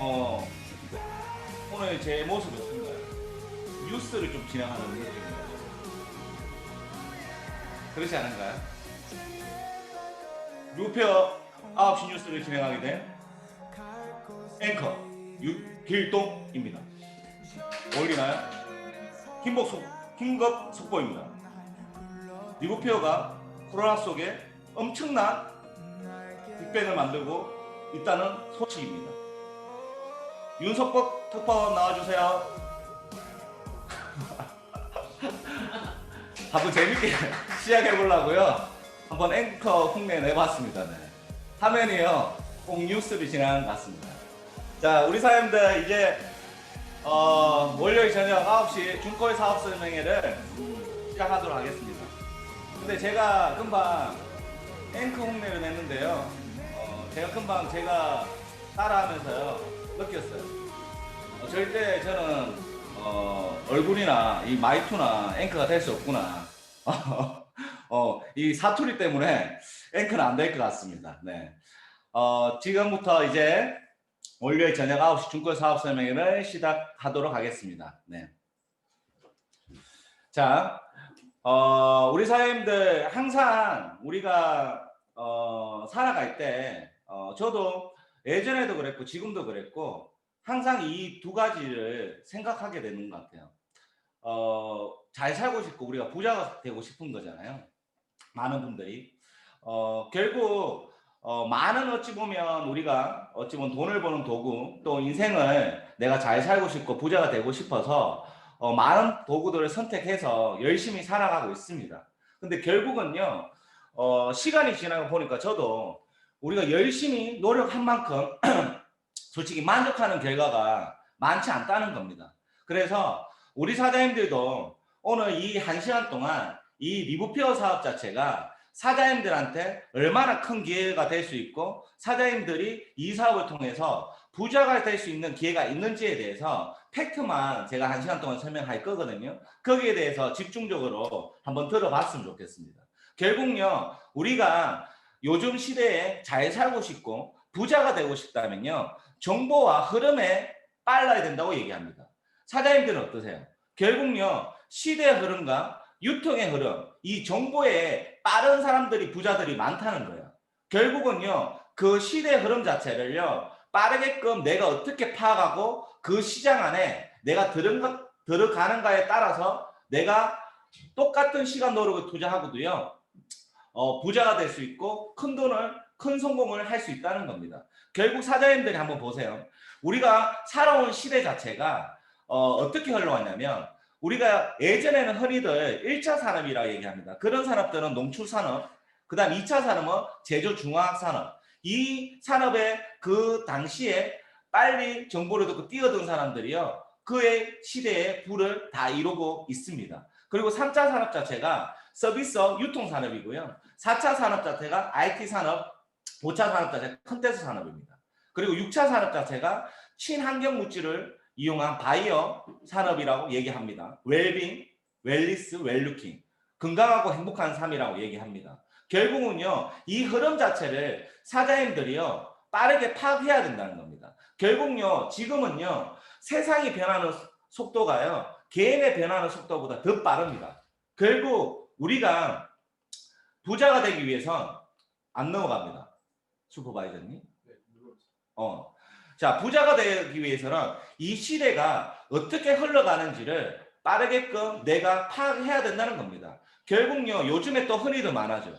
어, 오늘 제 모습이 어떤가요? 뉴스를 좀 진행하는 느낌인가요? 그렇지 않은가요? 루페어 9시 뉴스를 진행하게 된 앵커 윤길동입니다. 어울리나요? 킹급 속보입니다. 미국 페어가 코로나 속에 엄청난 빅뱅을 만들고 있다는 소식입니다. 윤석복 특파원 나와주세요. 한번 재밌게 시작해보려고요. 한번 앵커 흉내 내봤습니다. 네. 화면이요, 꼭 뉴스를 진행하는 것 같습니다. 자, 우리 사장님들 이제 월요일 저녁 9시 중고의 사업 설명회를 시작하도록 하겠습니다. 근데 제가 금방 앵커 흉내를 냈는데요. 제가 금방 제가 따라하면서요 느꼈어요. 절대 저는 얼굴이나 이 말투나 앵커가 될 수 없구나. 이 사투리 때문에 앵커는 안 될 것 같습니다. 네. 지금부터 이제 월요일 저녁 9시 중고 사업 설명회를 시작하도록 하겠습니다. 네. 자, 우리 사장님들 항상 우리가 살아갈 때 저도 예전에도 그랬고 지금도 그랬고 항상 이 두 가지를 생각하게 되는 것 같아요. 잘 살고 싶고 우리가 부자가 되고 싶은 거잖아요. 많은 분들이 결국 많은 어찌 보면 우리가 어찌 보면 돈을 버는 도구, 또 인생을 내가 잘 살고 싶고 부자가 되고 싶어서 많은 도구들을 선택해서 열심히 살아가고 있습니다. 근데 결국은요, 시간이 지나고 보니까 저도 우리가 열심히 노력한 만큼 솔직히 만족하는 결과가 많지 않다는 겁니다. 그래서 우리 사장님들도 오늘 이 1시간 동안 이 리브페어 사업 자체가 사장님들한테 얼마나 큰 기회가 될 수 있고 사장님들이 이 사업을 통해서 부자가 될 수 있는 기회가 있는지에 대해서 팩트만 제가 1시간 동안 설명할 거거든요. 거기에 대해서 집중적으로 한번 들어봤으면 좋겠습니다. 결국요, 우리가 요즘 시대에 잘 살고 싶고 부자가 되고 싶다면요, 정보와 흐름에 빨라야 된다고 얘기합니다. 사장님들은 어떠세요? 결국요, 시대의 흐름과 유통의 흐름, 이 정보에 빠른 사람들이 부자들이 많다는 거예요. 결국은요, 그 시대의 흐름 자체를요, 빠르게끔 내가 어떻게 파악하고 그 시장 안에 내가 들어가는가에 따라서 내가 똑같은 시간 노력을 투자하고도요, 부자가 될 수 있고 큰 성공을 할 수 있다는 겁니다. 결국 사장님들이 한번 보세요. 우리가 살아온 시대 자체가 어떻게 흘러왔냐면 우리가 예전에는 흔히들 1차 산업이라고 얘기합니다. 그런 산업들은 농출산업, 그 다음 2차 산업은 제조중화학산업. 이 산업에 그 당시에 빨리 정보를 듣고 뛰어든 사람들이요, 그의 시대의 부를 다 이루고 있습니다. 그리고 3차 산업 자체가 서비스업 유통산업이고요. 4차 산업 자체가 IT산업, 5차 산업 자체가 컨텐츠 산업입니다. 그리고 6차 산업 자체가 친환경 물질을 이용한 바이오 산업이라고 얘기합니다. 웰빙, 웰리스, 웰루킹. 건강하고 행복한 삶이라고 얘기합니다. 결국은요, 이 흐름 자체를 사장님들이요, 빠르게 파악해야 된다는 겁니다. 결국요, 지금은요, 세상이 변하는 속도가요, 개인의 변하는 속도보다 더 빠릅니다. 결국 우리가 부자가 되기 위해선 안 넘어갑니다. 슈퍼바이저님. 자, 부자가 되기 위해서는 이 시대가 어떻게 흘러가는지를 빠르게끔 내가 파악해야 된다는 겁니다. 결국요, 요즘에 또 흔히도 많아져.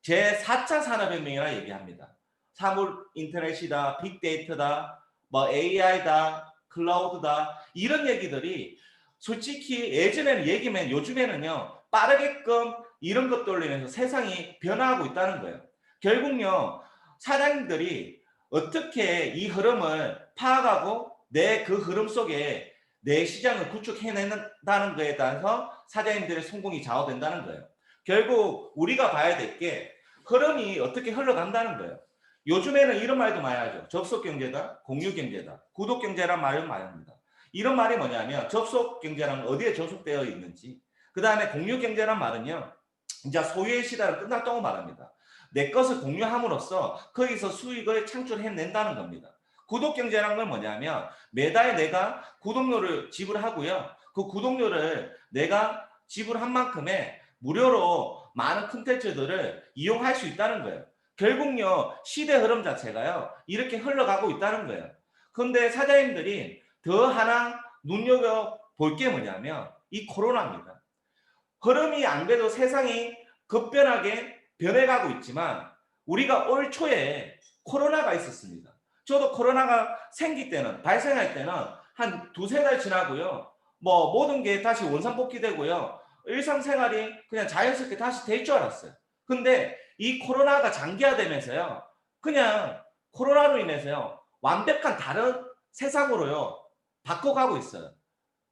제4차 산업혁명이라 얘기합니다. 사물 인터넷이다, 빅데이터다, 뭐 AI다, 클라우드다, 이런 얘기들이 솔직히 예전에는 얘기면 요즘에는요, 빠르게끔 이런 것도 올리면서 세상이 변화하고 있다는 거예요. 결국요, 사장님들이 어떻게 이 흐름을 파악하고 내 그 흐름 속에 내 시장을 구축해낸다는 거에 따라서 사장님들의 성공이 좌우된다는 거예요. 결국 우리가 봐야 될 게 흐름이 어떻게 흘러간다는 거예요. 요즘에는 이런 말도 많이 하죠. 접속경제다, 공유경제다, 구독경제란 말을 많이 합니다. 이런 말이 뭐냐면 접속경제란 어디에 접속되어 있는지, 그 다음에 공유경제란 말은요, 이제 소유의 시대가 끝났다고 말합니다. 내 것을 공유함으로써 거기서 수익을 창출해낸다는 겁니다. 구독 경제라는 건 뭐냐면 매달 내가 구독료를 지불하고요. 그 구독료를 내가 지불한 만큼의 무료로 많은 콘텐츠들을 이용할 수 있다는 거예요. 결국요, 시대 흐름 자체가요, 이렇게 흘러가고 있다는 거예요. 그런데 사장님들이 더 하나 눈여겨볼 게 뭐냐면 이 코로나입니다. 흐름이 안 그래도 세상이 급변하게 변해가고 있지만 우리가 올 초에 코로나가 있었습니다. 저도 코로나가 생길 때는, 발생할 때는 한 두세 달 지나고요. 뭐 모든 게 다시 원상복귀되고요. 일상생활이 그냥 자연스럽게 다시 될 줄 알았어요. 근데 이 코로나가 장기화되면서요. 그냥 코로나로 인해서요. 완벽한 다른 세상으로요. 바꿔가고 있어요.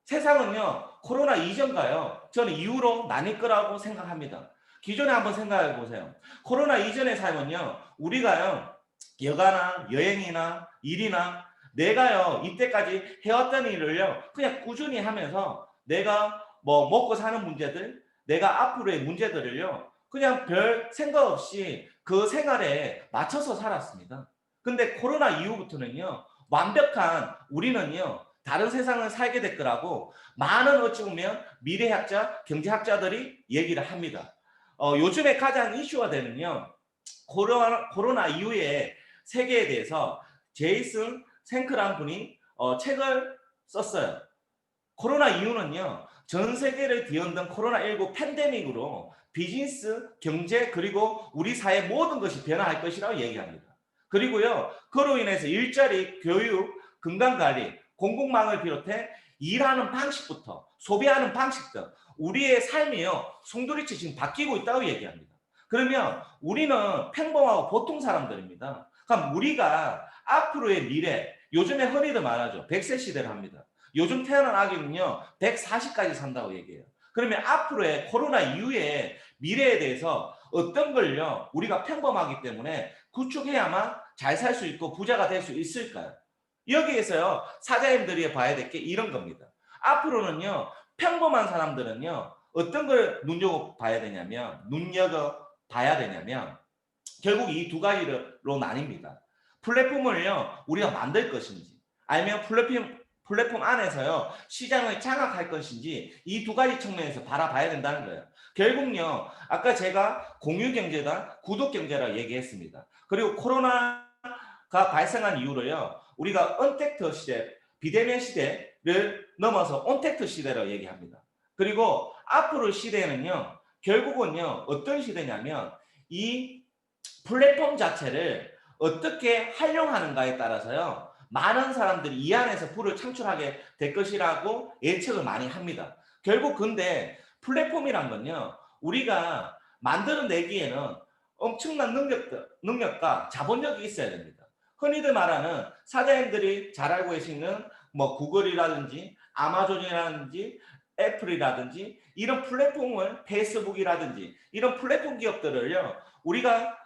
세상은요, 코로나 이전과요, 저는 이후로 나뉠 거라고 생각합니다. 기존에 한번 생각해 보세요. 코로나 이전의 삶은요, 우리가요, 여가나 여행이나 일이나 내가요, 이때까지 해왔던 일을요, 그냥 꾸준히 하면서 내가 뭐 먹고 사는 문제들, 내가 앞으로의 문제들을요, 그냥 별 생각 없이 그 생활에 맞춰서 살았습니다. 근데 코로나 이후부터는요, 완벽한 우리는요, 다른 세상을 살게 될 거라고 많은 어찌 보면 미래학자, 경제학자들이 얘기를 합니다. 요즘에 가장 이슈가 되는요. 코로나 이후에 세계에 대해서 제이슨 생크란 분이 책을 썼어요. 코로나 이후는요. 전 세계를 뒤흔든 코로나19 팬데믹으로 비즈니스, 경제 그리고 우리 사회 모든 것이 변화할 것이라고 얘기합니다. 그리고요. 그로 인해서 일자리, 교육, 건강관리, 공공망을 비롯해 일하는 방식부터 소비하는 방식 등 우리의 삶이요. 송두리째 지금 바뀌고 있다고 얘기합니다. 그러면 우리는 평범하고 보통 사람들입니다. 그럼 우리가 앞으로의 미래, 요즘에 흔히들 말하죠. 100세 시대를 합니다. 요즘 태어난 아기는요 140까지 산다고 얘기해요. 그러면 앞으로의 코로나 이후의 미래에 대해서 어떤 걸요 우리가 평범하기 때문에 구축해야만 잘 살 수 있고 부자가 될 수 있을까요? 여기에서요 사장님들이 봐야 될 게 이런 겁니다. 앞으로는요 평범한 사람들은요 어떤 걸 눈여겨봐야 되냐면 결국 이 두 가지로 나뉩니다. 플랫폼을요 우리가 만들 것인지 아니면 플랫폼 안에서요 시장을 장악할 것인지 이 두 가지 측면에서 바라봐야 된다는 거예요. 결국요 아까 제가 공유 경제다 구독 경제라고 얘기했습니다. 그리고 코로나가 발생한 이후로요 우리가 언택트 시대, 비대면 시대를 넘어서 온택트 시대라고 얘기합니다. 그리고 앞으로 시대는요 결국은요 어떤 시대냐면 이 플랫폼 자체를 어떻게 활용하는가에 따라서요 많은 사람들이 이 안에서 부를 창출하게 될 것이라고 예측을 많이 합니다. 결국 근데 플랫폼이란 건요 우리가 만들어내기에는 엄청난 능력과 자본력이 있어야 됩니다. 흔히들 말하는 사장님들이 잘 알고 계시는 뭐 구글이라든지 아마존이라든지 애플이라든지 이런 플랫폼을 페이스북이라든지 이런 플랫폼 기업들을요 우리가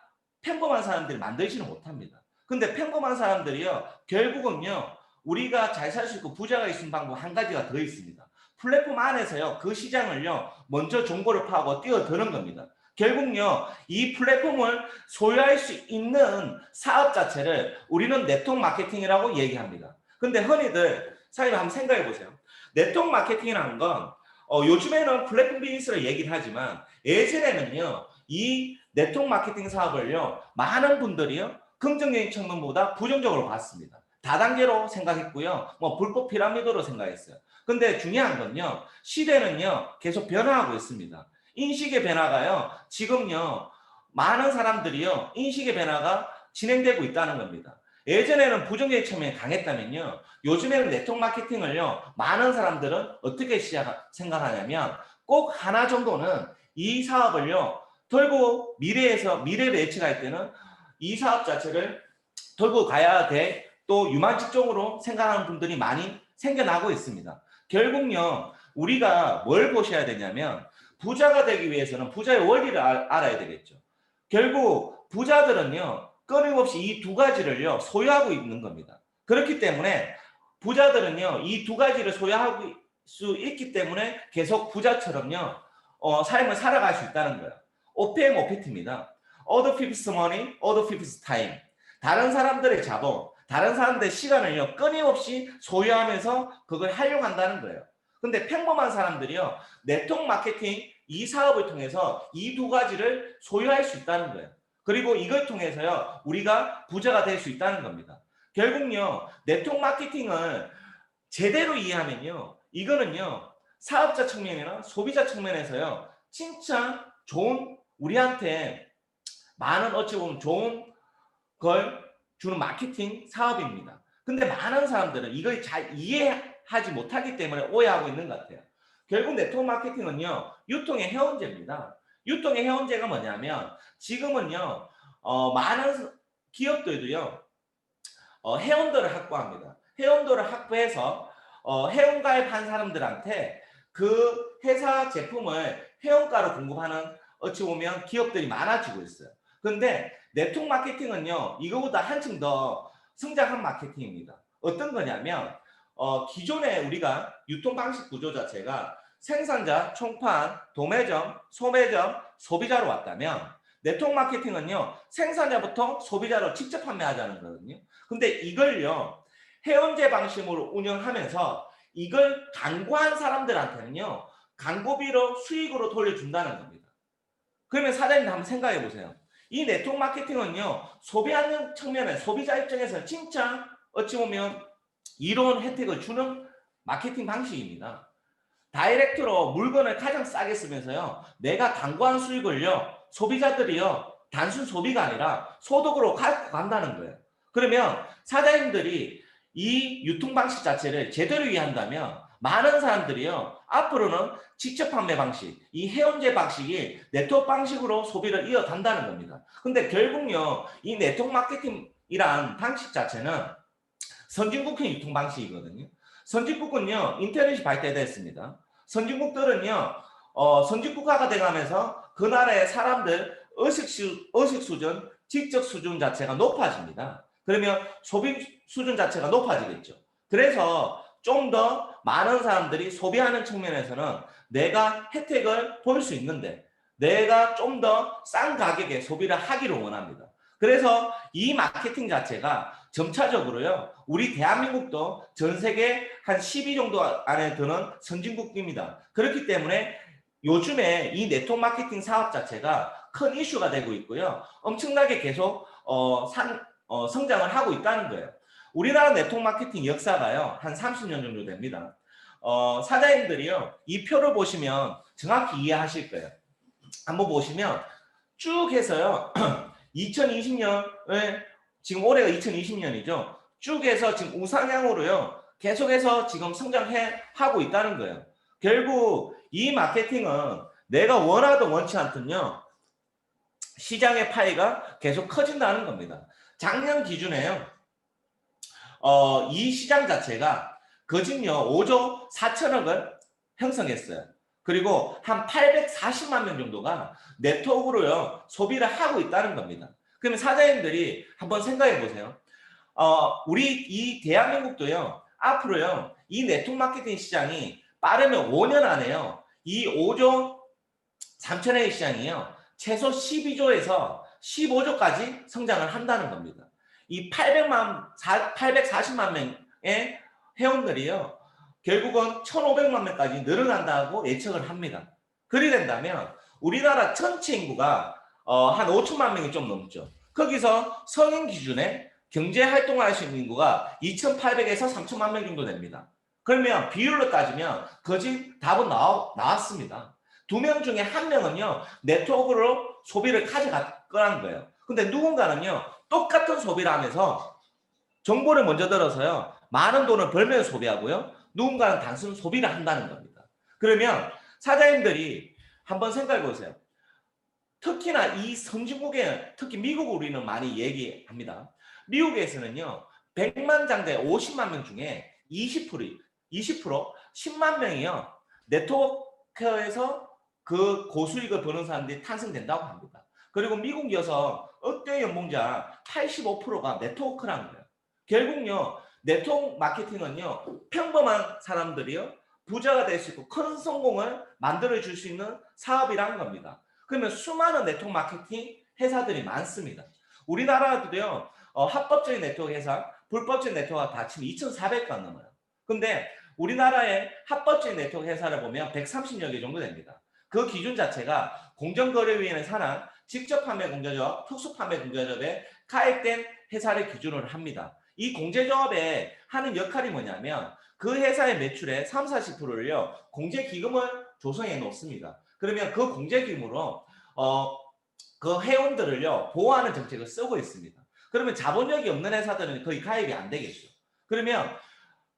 평범한 사람들이 만들지는 못합니다. 근데 평범한 사람들이요 결국은요 우리가 잘 살 수 있고 부자가 있는 방법 한 가지가 더 있습니다. 플랫폼 안에서요 그 시장을요 먼저 정보를 파고 뛰어드는 겁니다. 결국요 이 플랫폼을 소유할 수 있는 사업 자체를 우리는 네트워크 마케팅이라고 얘기합니다. 근데 흔히들 사장님 한번 생각해 보세요. 네트워크 마케팅이라는 건 요즘에는 플랫폼 비즈니스를 얘기를 하지만 예전에는요 이 네트워크 마케팅 사업을요 많은 분들이요 긍정적인 측면보다 부정적으로 봤습니다. 다단계로 생각했고요 뭐 불법 피라미드로 생각했어요. 근데 중요한 건요 시대는요 계속 변화하고 있습니다. 인식의 변화가요 지금요 많은 사람들이요 인식의 변화가 진행되고 있다는 겁니다. 예전에는 부정적인 측면이 강했다면요 요즘에는 네트워크 마케팅을요 많은 사람들은 어떻게 생각하냐면 꼭 하나 정도는 이 사업을요 돌고 미래를 예측할 때는 이 사업 자체를 돌고 가야 돼. 또 유망직종으로 생각하는 분들이 많이 생겨나고 있습니다. 결국요 우리가 뭘 보셔야 되냐면 부자가 되기 위해서는 부자의 원리를 알아야 되겠죠. 결국 부자들은요 끊임없이 이 두 가지를요 소유하고 있는 겁니다. 그렇기 때문에 부자들은요 이 두 가지를 소유하고 수 있기 때문에 계속 부자처럼요 삶을 살아갈 수 있다는 거예요. OPM, OPT입니다. Other people's money, other people's time. 다른 사람들의 자본, 다른 사람들의 시간을요 끊임없이 소유하면서 그걸 활용한다는 거예요. 근데 평범한 사람들이요 네트워크 마케팅 이 사업을 통해서 이 두 가지를 소유할 수 있다는 거예요. 그리고 이걸 통해서요 우리가 부자가 될 수 있다는 겁니다. 결국요 네트워크 마케팅을 제대로 이해하면요 이거는요 사업자 측면이나 소비자 측면에서요 진짜 좋은 우리한테 많은 어찌 보면 좋은 걸 주는 마케팅 사업입니다. 근데 많은 사람들은 이걸 잘 이해하지 못하기 때문에 오해하고 있는 것 같아요. 결국 네트워크 마케팅은요 유통의 해원제입니다. 유통의 해원제가 뭐냐면 지금은요 많은 기업들도요 회원들을 확보합니다. 회원들을 확보해서 회원가입한 사람들한테 그 회사 제품을 회원가로 공급하는 어찌 보면 기업들이 많아지고 있어요. 근데 네트워크 마케팅은요 이거보다 한층 더 성장한 마케팅입니다. 어떤 거냐면 기존에 우리가 유통 방식 구조 자체가 생산자, 총판, 도매점, 소매점, 소비자로 왔다면 네트워크 마케팅은요 생산자부터 소비자로 직접 판매하자는 거거든요. 근데 이걸요 회원제 방식으로 운영하면서 이걸 광고한 사람들한테는요 광고비로 수익으로 돌려준다는 겁니다. 그러면 사장님도 한번 생각해 보세요. 이 네트워크 마케팅은요 소비하는 측면에 소비자 입장에서 진짜 어찌 보면 이로운 혜택을 주는 마케팅 방식입니다. 다이렉트로 물건을 가장 싸게 쓰면서요 내가 광고한 수익을요 소비자들이요 단순 소비가 아니라 소득으로 갖고 간다는 거예요. 그러면 사장님들이 이 유통 방식 자체를 제대로 이해한다면 많은 사람들이요 앞으로는 직접 판매 방식, 이 회원제 방식이 네트워크 방식으로 소비를 이어간다는 겁니다. 근데 결국요 이 네트워크 마케팅이란 방식 자체는 선진국형 유통 방식이거든요. 선진국은요 인터넷이 발달됐습니다. 선진국들은요 선진국가가 돼가면서 그 나라의 사람들 의식 수준, 지적 수준 자체가 높아집니다. 그러면 소비 수준 자체가 높아지겠죠. 그래서 좀 더 많은 사람들이 소비하는 측면에서는 내가 혜택을 볼 수 있는데 내가 좀 더 싼 가격에 소비를 하기를 원합니다. 그래서 이 마케팅 자체가 점차적으로요 우리 대한민국도 전 세계 한 10위 정도 안에 드는 선진국입니다. 그렇기 때문에 요즘에 이 네트워크 마케팅 사업 자체가 큰 이슈가 되고 있고요 엄청나게 계속 성장을 하고 있다는 거예요. 우리나라 네트워크 마케팅 역사가요 한 30년 정도 됩니다. 사장님들이요 이 표를 보시면 정확히 이해하실 거예요. 한번 보시면 쭉 해서요 2020년을 지금 올해가 2020년이죠. 쭉 해서 지금 우상향으로요 계속해서 지금 성장해 하고 있다는 거예요. 결국 이 마케팅은 내가 원하든 원치 않든요 시장의 파이가 계속 커진다는 겁니다. 작년 기준에요 이 시장 자체가 거진요 5조 4천억을 형성했어요. 그리고 한 840만 명 정도가 네트워크로요 소비를 하고 있다는 겁니다. 그러면 사장님들이 한번 생각해 보세요. 우리 이 대한민국도요 앞으로요 이 네트워크 마케팅 시장이 빠르면 5년 안에요 이 5조 3천억의 시장이요 최소 12조에서 15조까지 성장을 한다는 겁니다. 이 840만 명의 회원들이요 결국은 1,500만 명까지 늘어난다고 예측을 합니다. 그리 된다면 우리나라 전체 인구가 한 5천만 명이 좀 넘죠. 거기서 성인 기준에 경제 활동을 할 수 있는 인구가 2,800에서 3천만 명 정도 됩니다. 그러면 비율로 따지면 거진 답은 나왔습니다. 2명 중에 1명은요 네트워크로 소비를 가져갈 거라는 거예요. 근데 누군가는요 똑같은 소비를 하면서 정보를 먼저 들어서요 많은 돈을 벌면서 소비하고요 누군가는 단순 소비를 한다는 겁니다. 그러면 사장님들이 한번 생각해 보세요. 특히나 이 선진국에 특히 미국 우리는 많이 얘기합니다. 미국에서는요 100만 장대 50만 명 중에 20% 10만 명이요 네트워크에서 그 고수익을 버는 사람들이 탄생된다고 합니다. 그리고 미국 여성 억대 연봉자 85%가 네트워크라는 거예요. 결국요 네트워크 마케팅은요 평범한 사람들이요 부자가 될 수 있고 큰 성공을 만들어 줄 수 있는 사업이라는 겁니다. 그러면 수많은 네트워크 마케팅 회사들이 많습니다. 우리나라도요 합법적인 네트워크 회사 불법적 네트워크가 다 치면 2,400가 넘어요. 근데 우리나라의 합법적 네트워크 회사를 보면 130여 개 정도 됩니다. 그 기준 자체가 공정거래위원회 산하 직접 판매 공제조합, 특수 판매 공제조합에 가입된 회사를 기준으로 합니다. 이 공제조합에 하는 역할이 뭐냐면 그 회사의 매출의 3, 40%를요 공제기금을 조성해 놓습니다. 그러면 그 공제기금으로 그 회원들을요 보호하는 정책을 쓰고 있습니다. 그러면 자본력이 없는 회사들은 거의 가입이 안 되겠죠. 그러면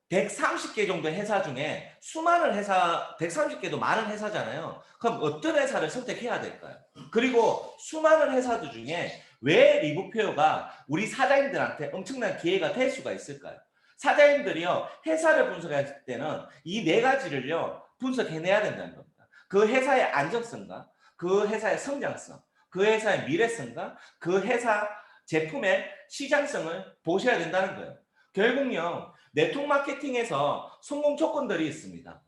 130개 정도 회사 중에 수많은 회사, 130개도 많은 회사잖아요. 그럼 어떤 회사를 선택해야 될까요? 그리고 수많은 회사들 중에 왜 리브표가 우리 사장님들한테 엄청난 기회가 될 수가 있을까요? 사장님들이요, 회사를 분석할 때는 이 네 가지를요, 분석해내야 된다는 겁니다. 그 회사의 안정성과 그 회사의 성장성, 그 회사의 미래성과 그 회사 제품의 시장성을 보셔야 된다는 거예요. 결국요, 네트워크 마케팅에서 성공 조건들이 있습니다.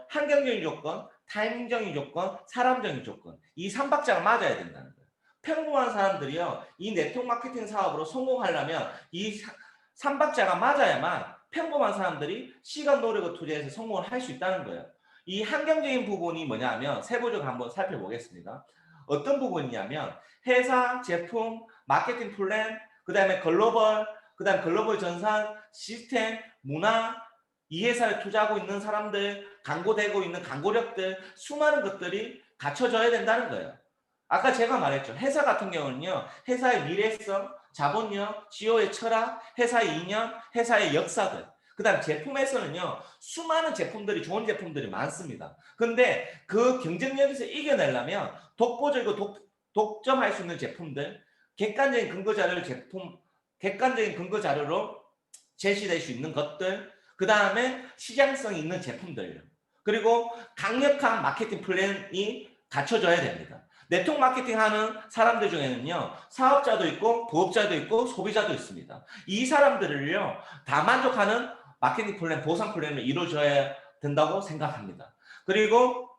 환경적인 조건, 타이밍적인 조건, 사람적인 조건. 이 3박자가 맞아야 된다는 거예요. 평범한 사람들이요, 이 네트워크 마케팅 사업으로 성공하려면 이 3박자가 맞아야만 평범한 사람들이 시간, 노력을 투자해서 성공을 할 수 있다는 거예요. 이 환경적인 부분이 뭐냐면 세부적으로 한번 살펴보겠습니다. 어떤 부분이냐면 회사, 제품, 마케팅 플랜, 그 다음에 글로벌, 그 다음 글로벌 전산, 시스템, 문화, 이 회사에 투자하고 있는 사람들, 광고되고 있는 광고력들, 수많은 것들이 갖춰져야 된다는 거예요. 아까 제가 말했죠. 회사 같은 경우는요, 회사의 미래성, 자본력, CEO의 철학, 회사의 이념, 회사의 역사들. 그 다음 제품에서는요, 수많은 제품들이, 좋은 제품들이 많습니다. 근데 그 경쟁력에서 이겨내려면 독보적이고 독점할 수 있는 제품들, 객관적인 근거 자료를 객관적인 근거 자료로 제시될 수 있는 것들, 그 다음에 시장성이 있는 제품들, 그리고 강력한 마케팅 플랜이 갖춰져야 됩니다. 네트워크 마케팅 하는 사람들 중에는요, 사업자도 있고, 부업자도 있고, 소비자도 있습니다. 이 사람들을요, 다 만족하는 마케팅 플랜, 보상 플랜을 이루어져야 된다고 생각합니다. 그리고,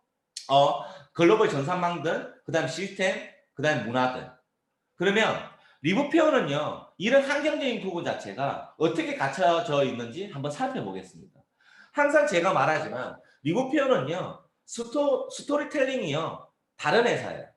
글로벌 전산망들, 그 다음 시스템, 그 다음 문화들. 그러면 리브표현은요, 이런 환경적인 부분 자체가 어떻게 갖춰져 있는지 한번 살펴보겠습니다. 항상 제가 말하지만 리브표현은요, 스토리텔링이요, 다른 회사예요.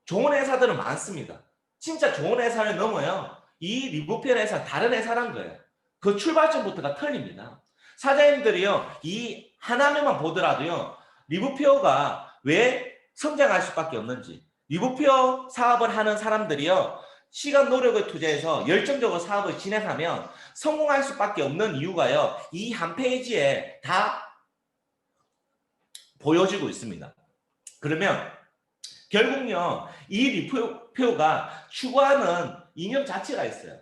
좋은 회사들은 많습니다. 진짜 좋은 회사를 넘어요. 이 리브표현 회사 다른 회사란 거예요. 그 출발점부터가 틀립니다. 사장님들이요, 이 하나만 보더라도요, 리브표가 왜 성장할 수밖에 없는지, 리브표 사업을 하는 사람들이요, 시간 노력을 투자해서 열정적으로 사업을 진행하면 성공할 수밖에 없는 이유가요, 이 한 페이지에 다 보여지고 있습니다. 그러면 결국요, 이 리뷰표가 추구하는 이념 자체가 있어요.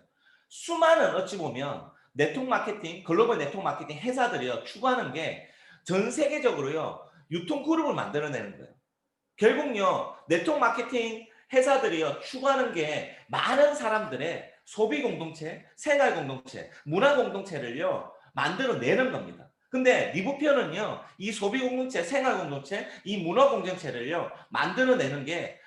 수많은 어찌 보면 네트워크 마케팅, 글로벌 네트워크 마케팅 회사들이요, 추구하는 게 전 세계적으로요, 유통 그룹을 만들어내는 거예요. 결국요, 네트워크 마케팅 회사들이요, 추구하는 게 많은 사람들의 소비 공동체, 생활 공동체, 문화 공동체를요, 만들어내는 겁니다. 근데 리브표는요, 이 소비 공동체, 생활 공동체, 이 문화 공동체를요, 만들어내는 게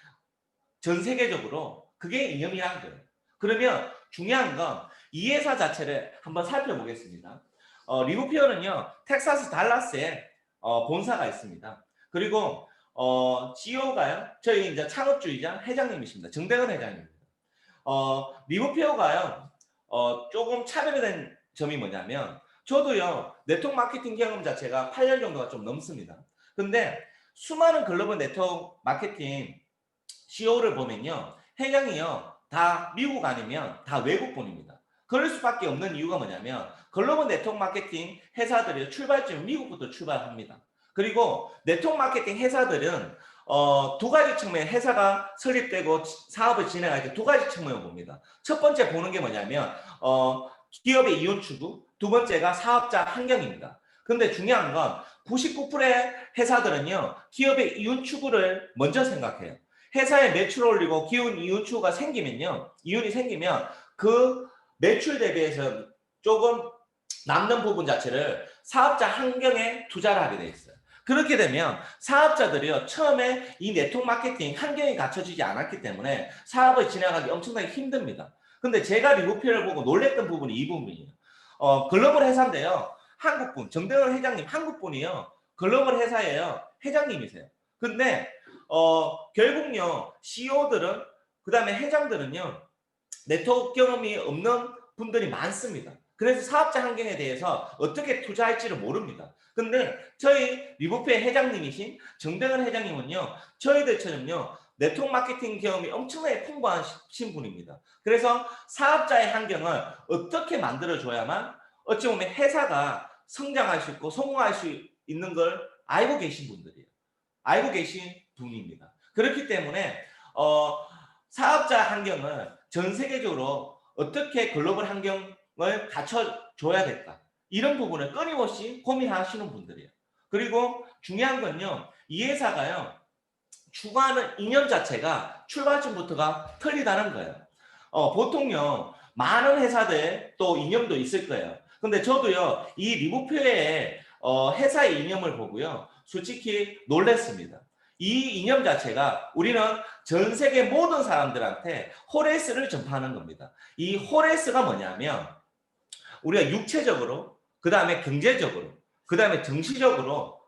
전 세계적으로 그게 이념이라는 거예요. 그러면 중요한 건 이 회사 자체를 한번 살펴보겠습니다. 리브표는요, 텍사스 달라스에 본사가 있습니다. 그리고 CEO가요, 저희 이제 창업주의자 회장님이십니다. 정대건 회장님입니다. 리브표가요, 조금 차별화된 점이 뭐냐면, 저도요, 네트워크 마케팅 경험 자체가 8년 정도가 좀 넘습니다. 근데 수많은 글로벌 네트워크 마케팅 CEO를 보면요, 회장이요, 다 미국 아니면 다 외국분입니다. 그럴 수밖에 없는 이유가 뭐냐면, 글로벌 네트워크 마케팅 회사들이 출발점이 미국부터 출발합니다. 그리고 네트워크 마케팅 회사들은 두 가지 측면, 회사가 설립되고 사업을 진행할 때 두 가지 측면을 봅니다. 첫 번째 보는 게 뭐냐면 기업의 이윤 추구, 두 번째가 사업자 환경입니다. 근데 중요한 건 99%의 회사들은요, 기업의 이윤 추구를 먼저 생각해요. 회사의 매출을 올리고 기운 이윤 추구가 생기면요, 이윤이 생기면 그 매출 대비해서 조금 남는 부분 자체를 사업자 환경에 투자를 하게 돼 있어요. 그렇게 되면 사업자들이요, 처음에 이 네트워크 마케팅 환경이 갖춰지지 않았기 때문에 사업을 진행하기 엄청나게 힘듭니다. 근데 제가 리뷰표를 보고 놀랬던 부분이 이 부분이에요. 글로벌 회사인데요. 한국분, 정대원 회장님 한국분이요. 글로벌 회사예요. 회장님이세요. 근데 결국요. CEO들은 그다음에 회장들은요. 네트워크 경험이 없는 분들이 많습니다. 그래서 사업자 환경에 대해서 어떻게 투자할지를 모릅니다. 근데 저희 리뷰표의 회장님이신 정대근 회장님은요. 저희들처럼요. 네트워크 마케팅 경험이 엄청나게 풍부하신 분입니다. 그래서 사업자의 환경을 어떻게 만들어줘야만 어찌 보면 회사가 성장할 수 있고 성공할 수 있는 걸 알고 계신 분들이에요. 알고 계신 분입니다. 그렇기 때문에 사업자 환경을 전 세계적으로 어떻게 글로벌 환경을 갖춰줘야 될까? 이런 부분을 끊임없이 고민하시는 분들이에요. 그리고 중요한 건요. 이 회사가요. 추구하는 이념 자체가 출발점부터가 틀리다는 거예요. 보통요. 많은 회사들 또 이념도 있을 거예요. 근데 저도요. 이 리뷰표의 회사의 이념을 보고요. 솔직히 놀랐습니다. 이 이념 자체가 우리는 전 세계 모든 사람들한테 호레스를 전파하는 겁니다. 이 호레스가 뭐냐면 우리가 육체적으로, 그 다음에 경제적으로, 그 다음에 정신적으로,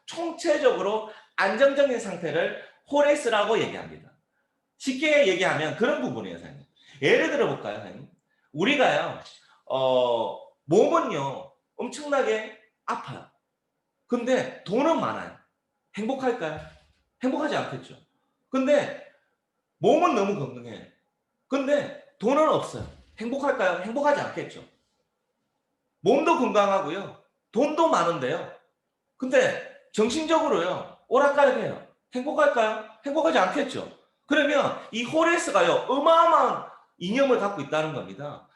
총체적으로 안정적인 상태를 호레스라고 얘기합니다. 쉽게 얘기하면 그런 부분이에요, 사장님. 예를 들어 볼까요, 사장님? 우리가요, 몸은요, 엄청나게 아파요. 근데 돈은 많아요. 행복할까요? 행복하지 않겠죠. 근데 몸은 너무 건강해. 근데 돈은 없어요. 행복할까요? 행복하지 않겠죠. 몸도 건강하고요. 돈도 많은데요. 근데 정신적으로요. 오락가락해요. 행복할까요? 행복하지 않겠죠. 그러면 이 호레스가요. 어마어마한 이념을 갖고 있다는 겁니다.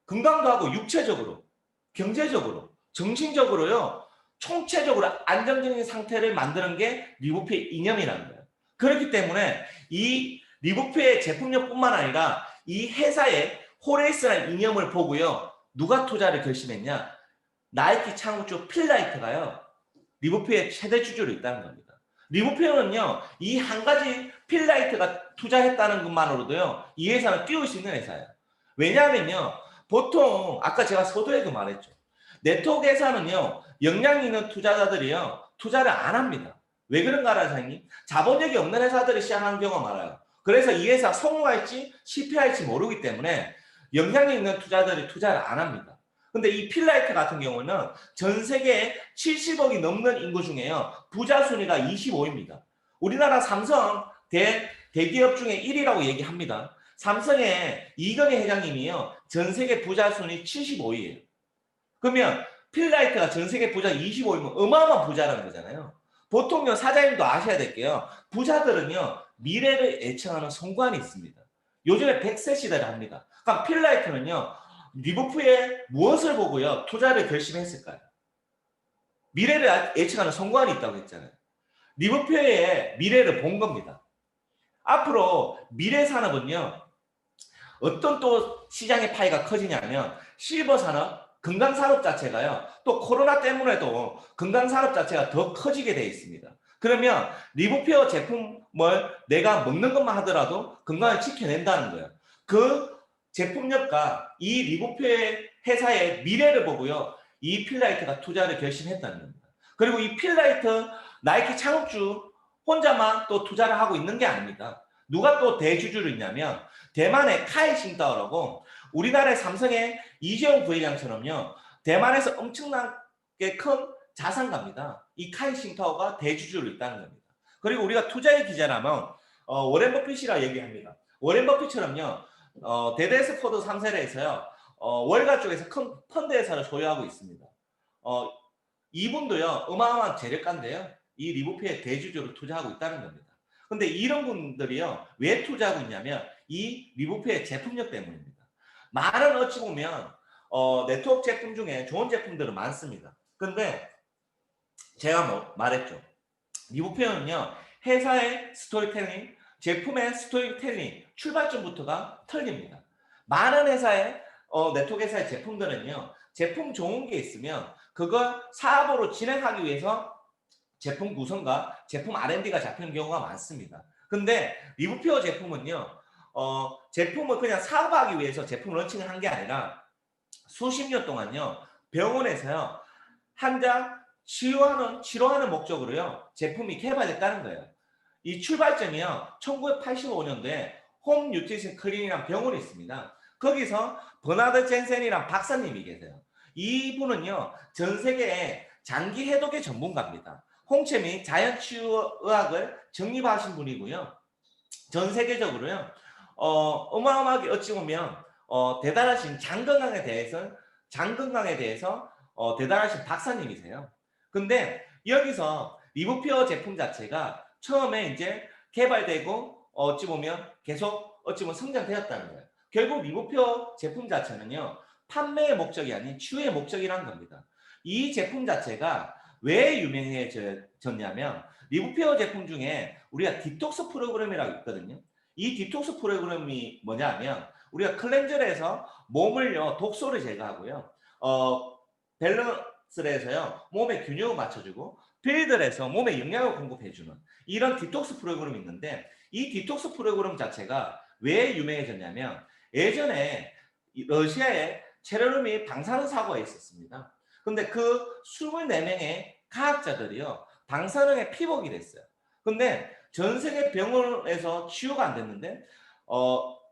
건강도 하고 육체적으로, 경제적으로, 정신적으로요. 총체적으로 안정적인 상태를 만드는 게 리보프의 이념이라는 거예요. 그렇기 때문에 이 리보프의 제품력뿐만 아니라 이 회사의 호레이스라는 이념을 보고요. 누가 투자를 결심했냐? 나이키 창업주 필라이트가요. 리보프의 최대 주주로 있다는 겁니다. 리보프는요. 이 한 가지 필라이트가 투자했다는 것만으로도요. 이 회사는 뛰어올 수 있는 회사예요. 왜냐하면요. 보통 아까 제가 서두에도 말했죠. 네트워크 회사는요. 역량 있는 투자자들이요. 투자를 안 합니다. 왜 그런가, 사장님? 자본력이 없는 회사들이 시작하는 경우가 많아요. 그래서 이 회사 성공할지 실패할지 모르기 때문에 역량이 있는 투자자들이 투자를 안 합니다. 근데 이 필라이트 같은 경우는 전 세계 70억이 넘는 인구 중에요. 부자 순위가 25위입니다. 우리나라 삼성 대기업 중에 1위라고 얘기합니다. 삼성의 이건희 회장님이요. 전 세계 부자 순위 75위예요. 그러면 필라이트가 전 세계 부자 25위면 어마어마한 부자라는 거잖아요. 보통요 사장님도 아셔야 될게요. 부자들은요 미래를 예측하는 성관이 있습니다. 요즘에 100세 시대를 합니다. 그러니까 필라이트는요 리버풀에 무엇을 보고요 투자를 결심했을까요? 미래를 예측하는 성관이 있다고 했잖아요. 리버풀의 미래를 본 겁니다. 앞으로 미래 산업은요 어떤 또 시장의 파이가 커지냐면 실버 산업, 건강 산업 자체가요. 또 코로나 때문에도 건강 산업 자체가 더 커지게 돼 있습니다. 그러면 리보페어 제품을 내가 먹는 것만 하더라도 건강을 지켜낸다는 거예요. 그 제품력과 이 리보페어 회사의 미래를 보고요. 이 필라이트가 투자를 결심했다는 겁니다. 그리고 이 필라이트 나이키 창업주 혼자만 또 투자를 하고 있는 게 아닙니다. 누가 또 대주주로 있냐면 대만의 카이 싱타오라고 우리나라의 삼성의 이재용 부회장처럼요. 대만에서 엄청나게 큰 자산가입니다. 이 카이 싱타오가 대주주로 있다는 겁니다. 그리고 우리가 투자의 기자라면 워렌 버핏이라 얘기합니다. 워렌 버핏처럼요. 데데스포드 3세대에서요. 월가 쪽에서 큰 펀드 회사를 소유하고 있습니다. 이분도요. 어마어마한 재력가인데요. 이 리보페의 대주주로 투자하고 있다는 겁니다. 근데 이런 분들이요. 왜 투자하고 있냐면 이 리보페의 제품력 때문입니다. 많은 어찌 보면 네트워크 제품 중에 좋은 제품들은 많습니다. 근데 제가 말했죠. 리보페는요. 회사의 스토리텔링, 제품의 스토리텔링 출발점부터가 틀립니다. 많은 회사의 네트워크 회사의 제품들은요. 제품 좋은 게 있으면 그걸 사업으로 진행하기 위해서 제품 구성과 제품 R&D가 잡히는 경우가 많습니다. 근데 리뷰페어 제품은요. 제품을 그냥 사업하기 위해서 제품 런칭을 한 게 아니라 수십 년 동안요, 병원에서요, 환자 치료하는 목적으로요, 제품이 개발됐다는 거예요. 이 출발점이요, 1985년도에 홈 뉴트리션 클리닉이라는 병원이 있습니다. 거기서 버나드 젠센이란 박사님이 계세요. 이분은요, 전 세계에 장기 해독의 전문가입니다. 홍채 및 자연치유의학을 정립하신 분이고요. 전 세계적으로요, 어마어마하게 어찌 보면 대단하신 장 건강에 대해서 대단하신 박사님이세요. 근데 여기서 리보피어 제품 자체가 처음에 이제 개발되고 어찌 보면 계속 어찌 보면 성장되었다는 거예요. 결국 리보피어 제품 자체는요, 판매의 목적이 아닌 치유의 목적이라는 겁니다. 이 제품 자체가 왜 유명해졌냐면, 리보피어 제품 중에 우리가 디톡스 프로그램이라고 있거든요. 이 디톡스 프로그램이 뭐냐면, 우리가 클렌저를 해서 몸을요, 독소를 제거하고요, 밸런스를 해서요, 몸의 균형을 맞춰주고, 빌드를 해서 몸에 영양을 공급해주는 이런 디톡스 프로그램이 있는데, 이 디톡스 프로그램 자체가 왜 유명해졌냐면, 예전에 러시아에 체르노빌 방사능 사고가 있었습니다. 근데 그 24명의 과학자들이요, 방사능에 피복이 됐어요. 근데 전 세계 병원에서 치유가 안 됐는데,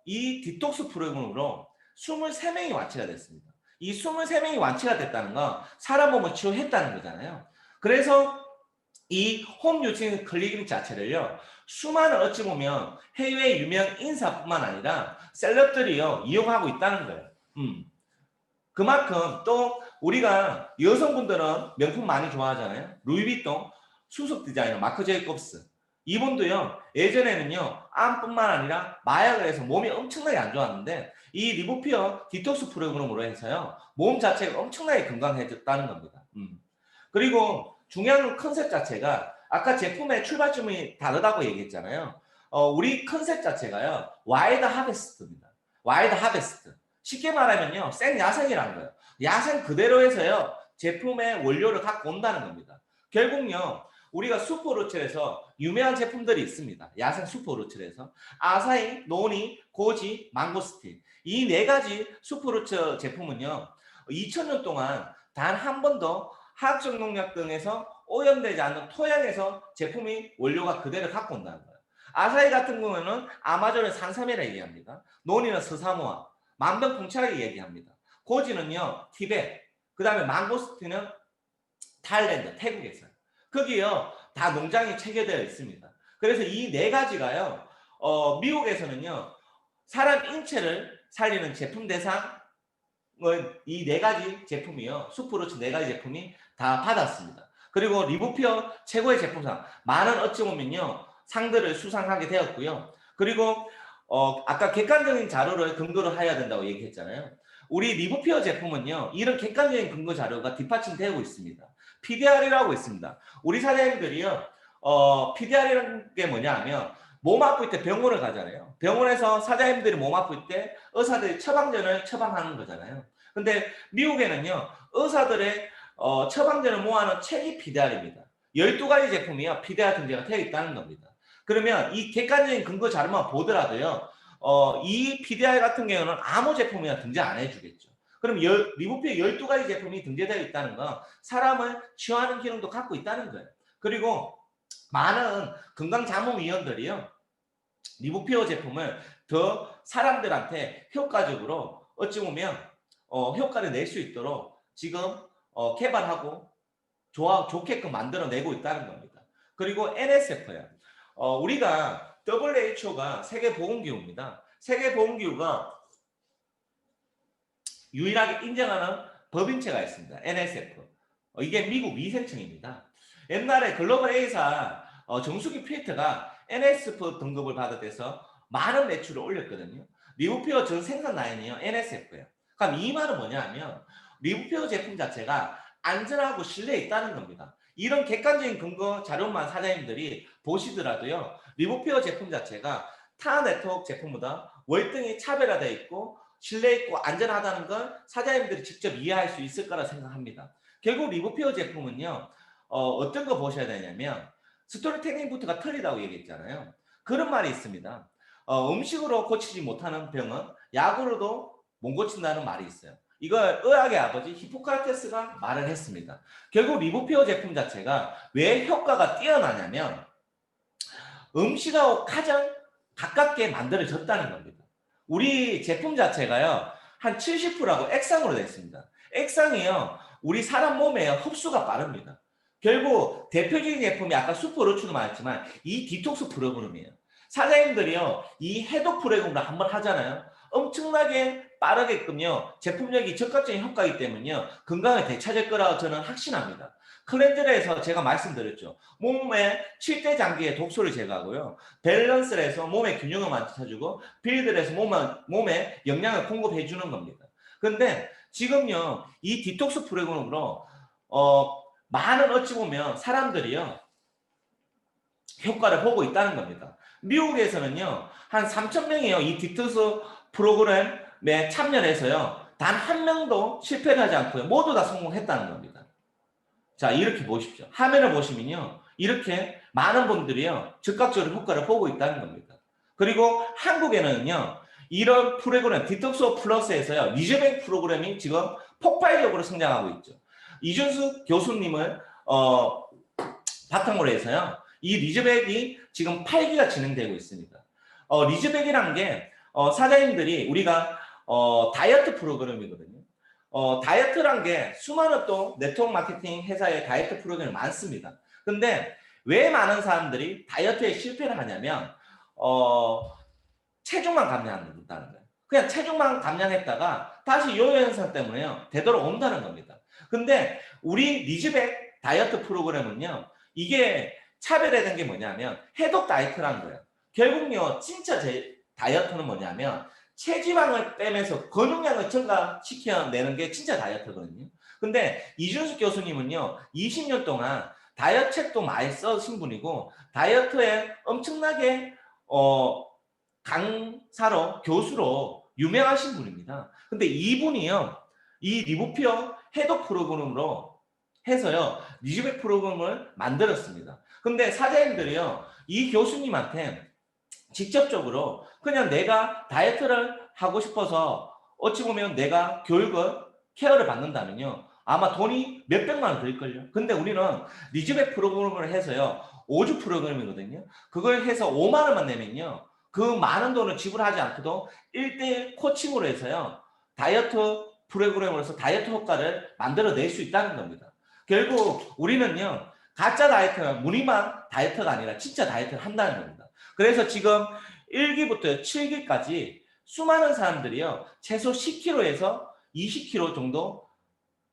이 디톡스 프로그램으로 23명이 완치가 됐습니다. 이 23명이 완치가 됐다는 건 사람 몸을 치유했다는 거잖아요. 그래서 이 홈 뉴트리션 클리닉 자체를요, 수많은 어찌 보면 해외 유명 인사뿐만 아니라 셀럽들이요, 이용하고 있다는 거예요. 그만큼 또 우리가 여성분들은 명품 많이 좋아하잖아요. 루이비통 수석 디자이너 마크 제이콥스, 이분도요, 예전에는요, 암뿐만 아니라 마약을 해서 몸이 엄청나게 안 좋았는데, 이 리보피어 디톡스 프로그램으로 해서요, 몸 자체가 엄청나게 건강해졌다는 겁니다. 그리고 중요한 컨셉 자체가, 아까 제품의 출발점이 다르다고 얘기했잖아요. 우리 컨셉 자체가요, 와일드 하베스트입니다. 와일드 하베스트. 쉽게 말하면요, 생야생이라는 거예요. 야생 그대로 해서요, 제품의 원료를 갖고 온다는 겁니다. 결국요, 우리가 슈퍼루첼에서 유명한 제품들이 있습니다. 야생 슈퍼루첼에서 아사히, 노니, 고지, 망고스틴, 이 네 가지 슈퍼루첼 제품은요, 2000년 동안 단 한 번도 화학적 농약 등에서 오염되지 않는 토양에서 제품이 원료가 그대로 갖고 온다는 거예요. 아사히 같은 경우는 아마존의 산삼이라 얘기합니다. 노니는 스사모아, 만병통치약을 얘기합니다. 고지는요, 티벳, 그 다음에 망고스틴은 타일랜드, 태국에서. 거기요, 다 농장이 체계되어 있습니다. 그래서 이 네 가지가요, 미국에서는요, 사람 인체를 살리는 제품 대상, 이 네 가지 제품이요, 슈퍼루츠 네 가지 제품이 다 받았습니다. 그리고 리보피어 최고의 제품상 많은 어찌 보면요, 상들을 수상하게 되었고요. 그리고 아까 객관적인 자료를 근거로 해야 된다고 얘기했잖아요. 우리 리보피어 제품은요, 이런 객관적인 근거 자료가 뒷받침되고 있습니다. PDR이라고 있습니다. 우리 사장님들이요, PDR이라는 게 뭐냐 하면, 몸 아플 때 병원을 가잖아요. 병원에서 사장님들이 몸 아플 때 의사들이 처방전을 처방하는 거잖아요. 근데 미국에는요, 의사들의 처방전을 모아놓은 책이 PDR입니다. 12가지 제품이요, PDR 등재가 되어 있다는 겁니다. 그러면 이 객관적인 근거 자료만 보더라도요, 이 PDR 같은 경우는 아무 제품이나 등재 안 해주겠죠. 그럼 리보피어 12가지 제품이 등재되어 있다는 건 사람을 치유하는 기능도 갖고 있다는 거예요. 그리고 많은 건강자문위원들이요, 리보피어 제품을 더 사람들한테 효과적으로 어찌 보면 효과를 낼 수 있도록 지금 개발하고 좋게끔 만들어내고 있다는 겁니다. 그리고 NSF예요. 우리가 WHO가 세계보건기구입니다. 세계보건기구가 유일하게 인정하는 법인체가 있습니다. NSF. 이게 미국 위생청입니다. 옛날에 글로벌 A사 정수기 필터가 NSF 등급을 받아서 많은 매출을 올렸거든요. 리보피어 전 생산 라인이요, NSF예요. 그럼 이 말은 뭐냐 하면, 리보피어 제품 자체가 안전하고 신뢰에 있다는 겁니다. 이런 객관적인 근거 자료만 사장님들이 보시더라도요, 리보피어 제품 자체가 타 네트워크 제품보다 월등히 차별화되어 있고 신뢰 있고 안전하다는 걸 사장님들이 직접 이해할 수 있을 거라 생각합니다. 결국 리보피어 제품은요, 어떤 거 보셔야 되냐면, 스토리텔링부터가 틀리다고 얘기했잖아요. 그런 말이 있습니다. 음식으로 고치지 못하는 병은 약으로도 못 고친다는 말이 있어요. 이걸 의학의 아버지 히포크라테스가 말을 했습니다. 결국 리보피어 제품 자체가 왜 효과가 뛰어나냐면 음식하고 가장 가깝게 만들어졌다는 겁니다. 우리 제품 자체가요, 한 70%하고 액상으로 되어 있습니다. 액상이요, 우리 사람 몸에 흡수가 빠릅니다. 결국 대표적인 제품이 아까 슈퍼로추도 말했지만 이 디톡스 프로그램이에요. 사장님들이요, 이 해독 프로그램을 한번 하잖아요. 엄청나게 빠르게끔요, 제품력이 적극적인 효과이기 때문에요, 건강에 되찾을 거라고 저는 확신합니다. 클렌저에서 제가 말씀드렸죠. 몸의 7대 장기의 독소를 제거하고요. 밸런스를 해서 몸의 균형을 맞춰주고 빌드를 해서 몸에 영양을 공급해 주는 겁니다. 근데 지금요, 이 디톡스 프로그램으로 많은 어찌 보면 사람들이요, 효과를 보고 있다는 겁니다. 미국에서는요, 한 3,000명이요, 이 디톡스 프로그램에 참여를 해서요, 단 한 명도 실패를 하지 않고요, 모두 다 성공했다는 겁니다. 자, 이렇게 보십시오. 화면을 보시면요, 이렇게 많은 분들이요, 즉각적으로 효과를 보고 있다는 겁니다. 그리고 한국에는요, 이런 프로그램, 디톡스 플러스에서요, 리즈백 프로그램이 지금 폭발적으로 성장하고 있죠. 이준수 교수님을 바탕으로 해서요, 이 리즈백이 지금 8기가 진행되고 있습니다. 리즈백이란 게 사장님들이 우리가 다이어트 프로그램이거든요. 다이어트란 게 수많은 또 네트워크 마케팅 회사의 다이어트 프로그램이 많습니다. 근데 왜 많은 사람들이 다이어트에 실패를 하냐면 체중만 감량한다는 거예요. 그냥 체중만 감량했다가 다시 요요 현상 때문에요, 되돌아온다는 겁니다. 근데 우리 리즈백 다이어트 프로그램은요, 이게 차별화된 게 뭐냐면 해독 다이어트라는 거예요. 결국요, 진짜 제 다이어트는 뭐냐면 체지방을 빼면서 근육량을 증가시켜내는 게 진짜 다이어트거든요. 근데 이준숙 교수님은요, 20년 동안 다이어트 책도 많이 써신 분이고 다이어트에 엄청나게 강사로, 교수로 유명하신 분입니다. 근데 이분이요, 이 리보피어 해독 프로그램으로 해서요, 리즈백 프로그램을 만들었습니다. 근데 사장님들이요, 이 교수님한테 직접적으로 그냥 내가 다이어트를 하고 싶어서 어찌 보면 내가 교육을, 케어를 받는다면요, 아마 돈이 몇백만 원 들걸요. 근데 우리는 리즈백 프로그램을 해서요, 5주 프로그램이거든요. 그걸 해서 5만 원만 내면요, 그 많은 돈을 지불하지 않고도 1대1 코칭으로 해서요, 다이어트 프로그램으로서 다이어트 효과를 만들어낼 수 있다는 겁니다. 결국 우리는요, 가짜 다이어트가 무늬만 다이어트가 아니라 진짜 다이어트를 한다는 겁니다. 그래서 지금 1기부터 7기까지 수많은 사람들이요, 최소 10kg에서 20kg 정도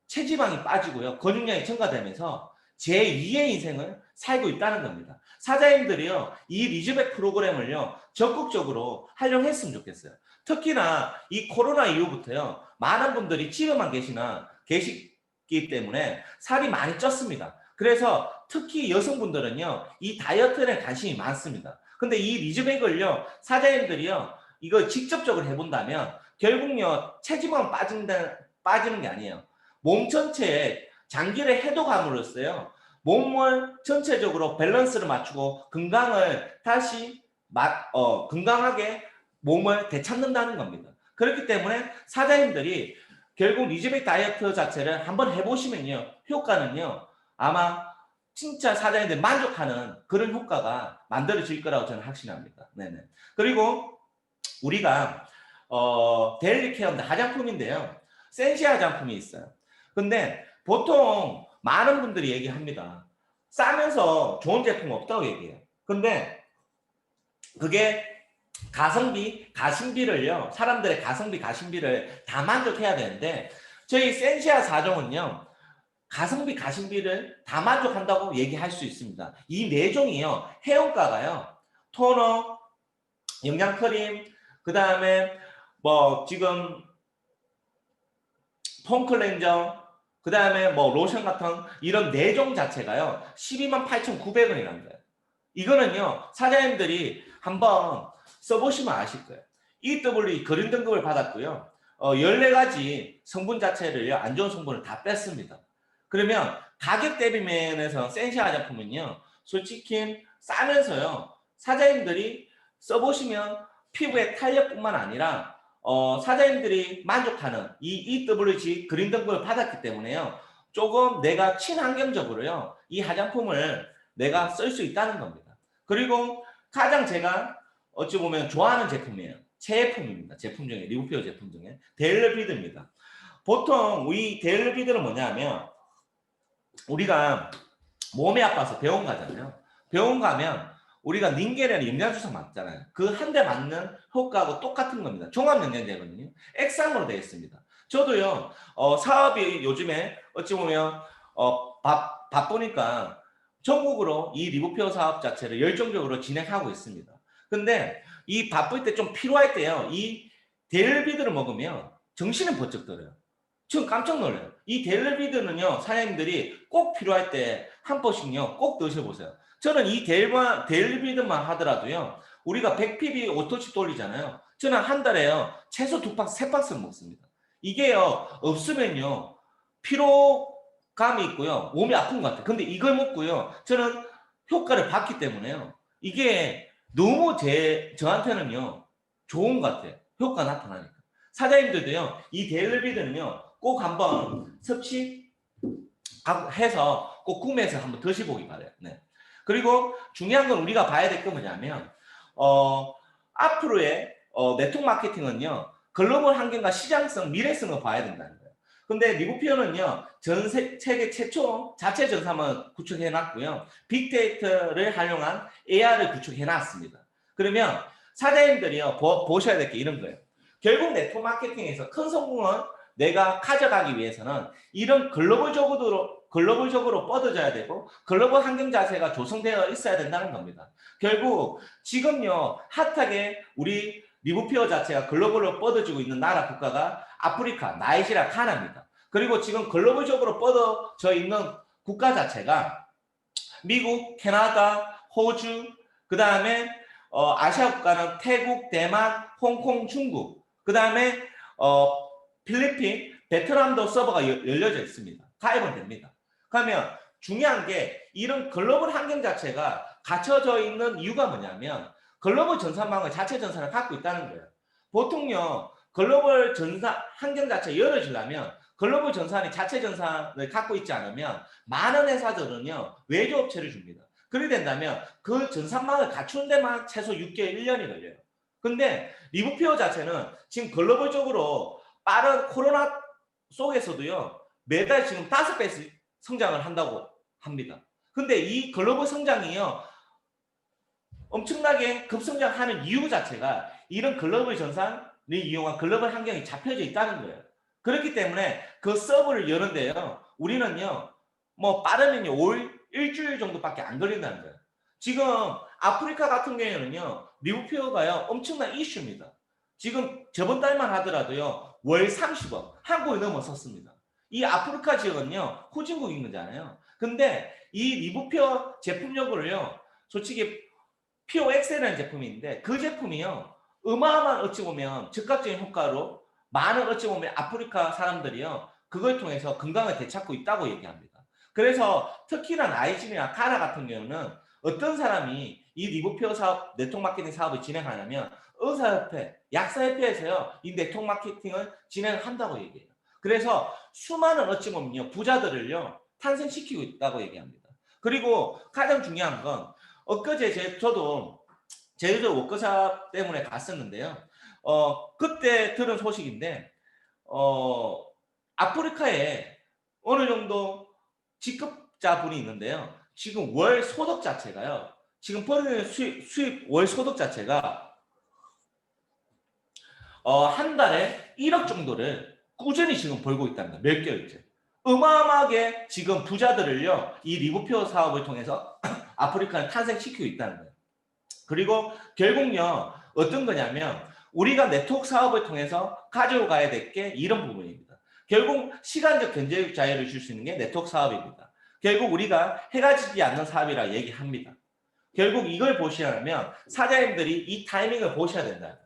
체지방이 빠지고요, 근육량이 증가되면서 제2의 인생을 살고 있다는 겁니다. 사장님들이요, 이 리즈백 프로그램을요, 적극적으로 하려고 했으면 좋겠어요. 특히나 이 코로나 이후부터요, 많은 분들이 집에만 계시기 때문에 살이 많이 쪘습니다. 그래서 특히 여성분들은요, 이 다이어트에 관심이 많습니다. 근데 이 리즈백을요, 사장님들이요, 이걸 직접적으로 해본다면 결국요, 체지방 빠지는 게 아니에요. 몸 전체에 장기를 해독함으로써요, 몸을 전체적으로 밸런스를 맞추고 건강을 다시 건강하게 몸을 되찾는다는 겁니다. 그렇기 때문에 사장님들이 결국 리즈백 다이어트 자체를 한번 해보시면요, 효과는요, 아마 진짜 사장님들 만족하는 그런 효과가 만들어질 거라고 저는 확신합니다. 네네. 그리고 우리가 데일리 케어인데 화장품인데요, 센시 화장품이 있어요. 근데 보통 많은 분들이 얘기합니다. 싸면서 좋은 제품 없다고 얘기해요. 근데 그게 가성비를요, 사람들의 가성비를 다 만족해야 되는데 저희 센시아 4종은요, 가성비를 다 만족한다고 얘기할 수 있습니다. 이 4종이요, 회원가가요, 토너, 영양크림, 그 다음에 뭐 지금 폼클렌저, 그 다음에 뭐 로션 같은 이런 4종 자체가요, 128,900원이라는 거예요. 이거는요, 사장님들이 한번 써보시면 아실 거예요. EW 그린 등급을 받았고요. 14가지 성분 자체를요, 안 좋은 성분을 다 뺐습니다. 그러면 가격 대비 면에서 센시 화장품은요, 솔직히 싸면서요, 사장님들이 써보시면 피부의 탄력뿐만 아니라 사장님들이 만족하는 이 EWG 그린 등급을 받았기 때문에요. 조금 내가 친환경적으로요. 이 화장품을 내가 쓸 수 있다는 겁니다. 그리고 가장 제가 어찌 보면 좋아하는 제품이에요. 제품입니다. 제품 중에 리부피어 제품 중에 데일리비드입니다. 보통 이 데일리비드는 뭐냐면 우리가 몸이 아파서 병원 가잖아요. 병원 가면 우리가 닌겔이나 영양주사 맞잖아요. 그 한 대 맞는 효과하고 똑같은 겁니다. 종합영양제거든요. 액상으로 되어 있습니다. 저도요 사업이 요즘에 어찌 보면 바쁘니까 전국으로 이 리부피어 사업 자체를 열정적으로 진행하고 있습니다. 근데 이 바쁠 때 좀 필요할 때요. 이 데일리비드를 먹으면 정신은 번쩍 들어요. 지금 깜짝 놀라요. 이 데일리비드는요, 사장님들이 꼭 필요할 때 한 번씩요, 꼭 드셔보세요. 저는 이 데일리비드만 하더라도요, 우리가 100pb 5토씩 돌리잖아요. 저는 한 달에요, 최소 2박스, 3박스를 먹습니다. 이게요, 없으면요, 피로감이 있고요, 몸이 아픈 것 같아요. 근데 이걸 먹고요, 저는 효과를 봤기 때문에요, 이게 너무 저한테는요, 좋은 것 같아요. 효과 나타나니까. 사장님들도요, 이 데일리비드는요, 꼭 한번 섭취해서 꼭 구매해서 한번 드셔보기 바래요. 네. 그리고 중요한 건 우리가 봐야 될 게 뭐냐면 앞으로의 네트워크 마케팅은요. 글로벌 환경과 시장성, 미래성을 봐야 된다는 거예요. 근데 리부피어는요. 전 세계 최초 자체 전산망을 구축해놨고요. 빅데이터를 활용한 AR을 구축해놨습니다. 그러면 사장님들이요. 보셔야 될 게 이런 거예요. 결국 네트워크 마케팅에서 큰 성공은 내가 가져가기 위해서는 이런 글로벌적으로 뻗어져야 되고 글로벌 환경 자체가 조성되어 있어야 된다는 겁니다. 결국 지금요 핫하게 우리 리부피어 자체가 글로벌로 뻗어지고 있는 나라 국가가 아프리카, 나이지리아, 가나입니다. 그리고 지금 글로벌적으로 뻗어져 있는 국가 자체가 미국, 캐나다, 호주, 그 다음에 아시아 국가는 태국, 대만, 홍콩, 중국, 그 다음에 필리핀, 베트남도 서버가 열려져 있습니다. 가입은 됩니다. 그러면 중요한 게 이런 글로벌 환경 자체가 갖춰져 있는 이유가 뭐냐면 글로벌 전산망을 자체 전산을 갖고 있다는 거예요. 보통요 글로벌 전산 환경 자체 열어지려면 글로벌 전산이 자체 전산을 갖고 있지 않으면 많은 회사들은요 외주업체를 줍니다. 그렇게 된다면 그 전산망을 갖추는 데만 최소 6개월, 1년이 걸려요. 근데 리부피어 자체는 지금 글로벌적으로 빠른 코로나 속에서도요 매달 지금 5배 성장을 한다고 합니다. 근데 이 글로벌 성장이요 엄청나게 급성장하는 이유 자체가 이런 글로벌 전산을 이용한 글로벌 환경이 잡혀져 있다는 거예요. 그렇기 때문에 그 서버를 여는데요 우리는요 뭐 빠르면요 일주일 정도밖에 안 걸린다는 거예요. 지금 아프리카 같은 경우에는요 리부피어가요 엄청난 이슈입니다. 지금 저번 달만 하더라도요 월 30억 한국에 넘어섰습니다. 이 아프리카 지역은요 후진국인 거잖아요. 근데 이 리부피어 제품력을요 솔직히 POX라는 제품인데 그 제품이요 어마어마한 어찌 보면 즉각적인 효과로 많은 어찌 보면 아프리카 사람들이요 그걸 통해서 건강을 되찾고 있다고 얘기합니다. 그래서 특히나 나이지리아, 가나 같은 경우는 어떤 사람이 이 리부피어 사업, 네트워크 마케팅 사업을 진행하냐면 의사협회, 약사협회에서요 이 네트워크 마케팅을 진행한다고 얘기해요. 그래서 수많은 어찌 보면요 부자들을요 탄생시키고 있다고 얘기합니다. 그리고 가장 중요한 건 엊그제 저도 제주도 워크숍 때문에 갔었는데요. 그때 들은 소식인데 아프리카에 어느 정도 직급자분이 있는데요. 지금 월 소득 자체가요. 지금 벌이는 수입 월 소득 자체가 한 달에 1억 정도를 꾸준히 지금 벌고 있답니다. 몇 개월째. 어마어마하게 지금 부자들을요. 이 리부피어 사업을 통해서 아프리카에 탄생시키고 있다는 거예요. 그리고 결국요. 어떤 거냐면 우리가 네트워크 사업을 통해서 가지고 가야 될 게 이런 부분입니다. 결국 시간적 경제적 자유를 줄 수 있는 게 네트워크 사업입니다. 결국 우리가 해가 지지 않는 사업이라 얘기합니다. 결국 이걸 보시려면 사장님들이 이 타이밍을 보셔야 된다.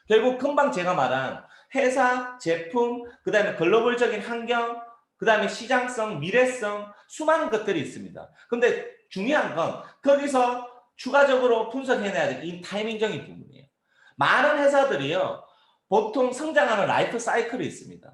결국 금방 제가 말한 회사, 제품, 그 다음에 글로벌적인 환경, 그 다음에 시장성, 미래성 수많은 것들이 있습니다. 근데 중요한 건 거기서 추가적으로 분석해내야 될 이 타이밍적인 부분이에요. 많은 회사들이요. 보통 성장하는 라이프 사이클이 있습니다.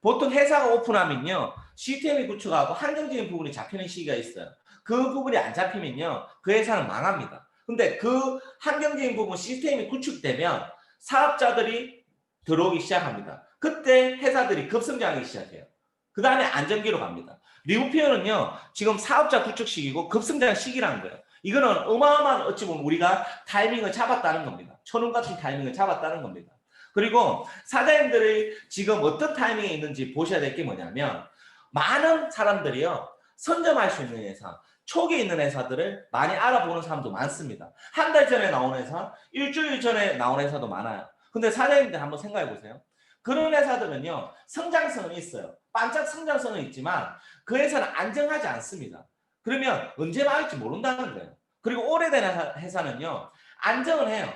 보통 회사가 오픈하면요. 시스템이 구축하고 한정적인 부분이 잡히는 시기가 있어요. 그 부분이 안 잡히면요. 그 회사는 망합니다. 근데 그 한정적인 부분 시스템이 구축되면 사업자들이 들어오기 시작합니다. 그때 회사들이 급성장하기 시작해요. 그 다음에 안정기로 갑니다. 리우피어는요. 지금 사업자 구축 시기고 급성장 시기라는 거예요. 이거는 어마어마한 어찌 보면 우리가 타이밍을 잡았다는 겁니다. 천운 같은 타이밍을 잡았다는 겁니다. 그리고 사장님들이 지금 어떤 타이밍에 있는지 보셔야 될 게 뭐냐면 많은 사람들이요. 선점할 수 있는 회사, 초기에 있는 회사들을 많이 알아보는 사람도 많습니다. 한 달 전에 나온 회사, 일주일 전에 나온 회사도 많아요. 근데 사장님들 한번 생각해 보세요. 그런 회사들은요. 성장성은 있어요. 반짝 성장성은 있지만 그 회사는 안정하지 않습니다. 그러면 언제 망할지 모른다는 거예요. 그리고 오래된 회사는요. 안정을 해요.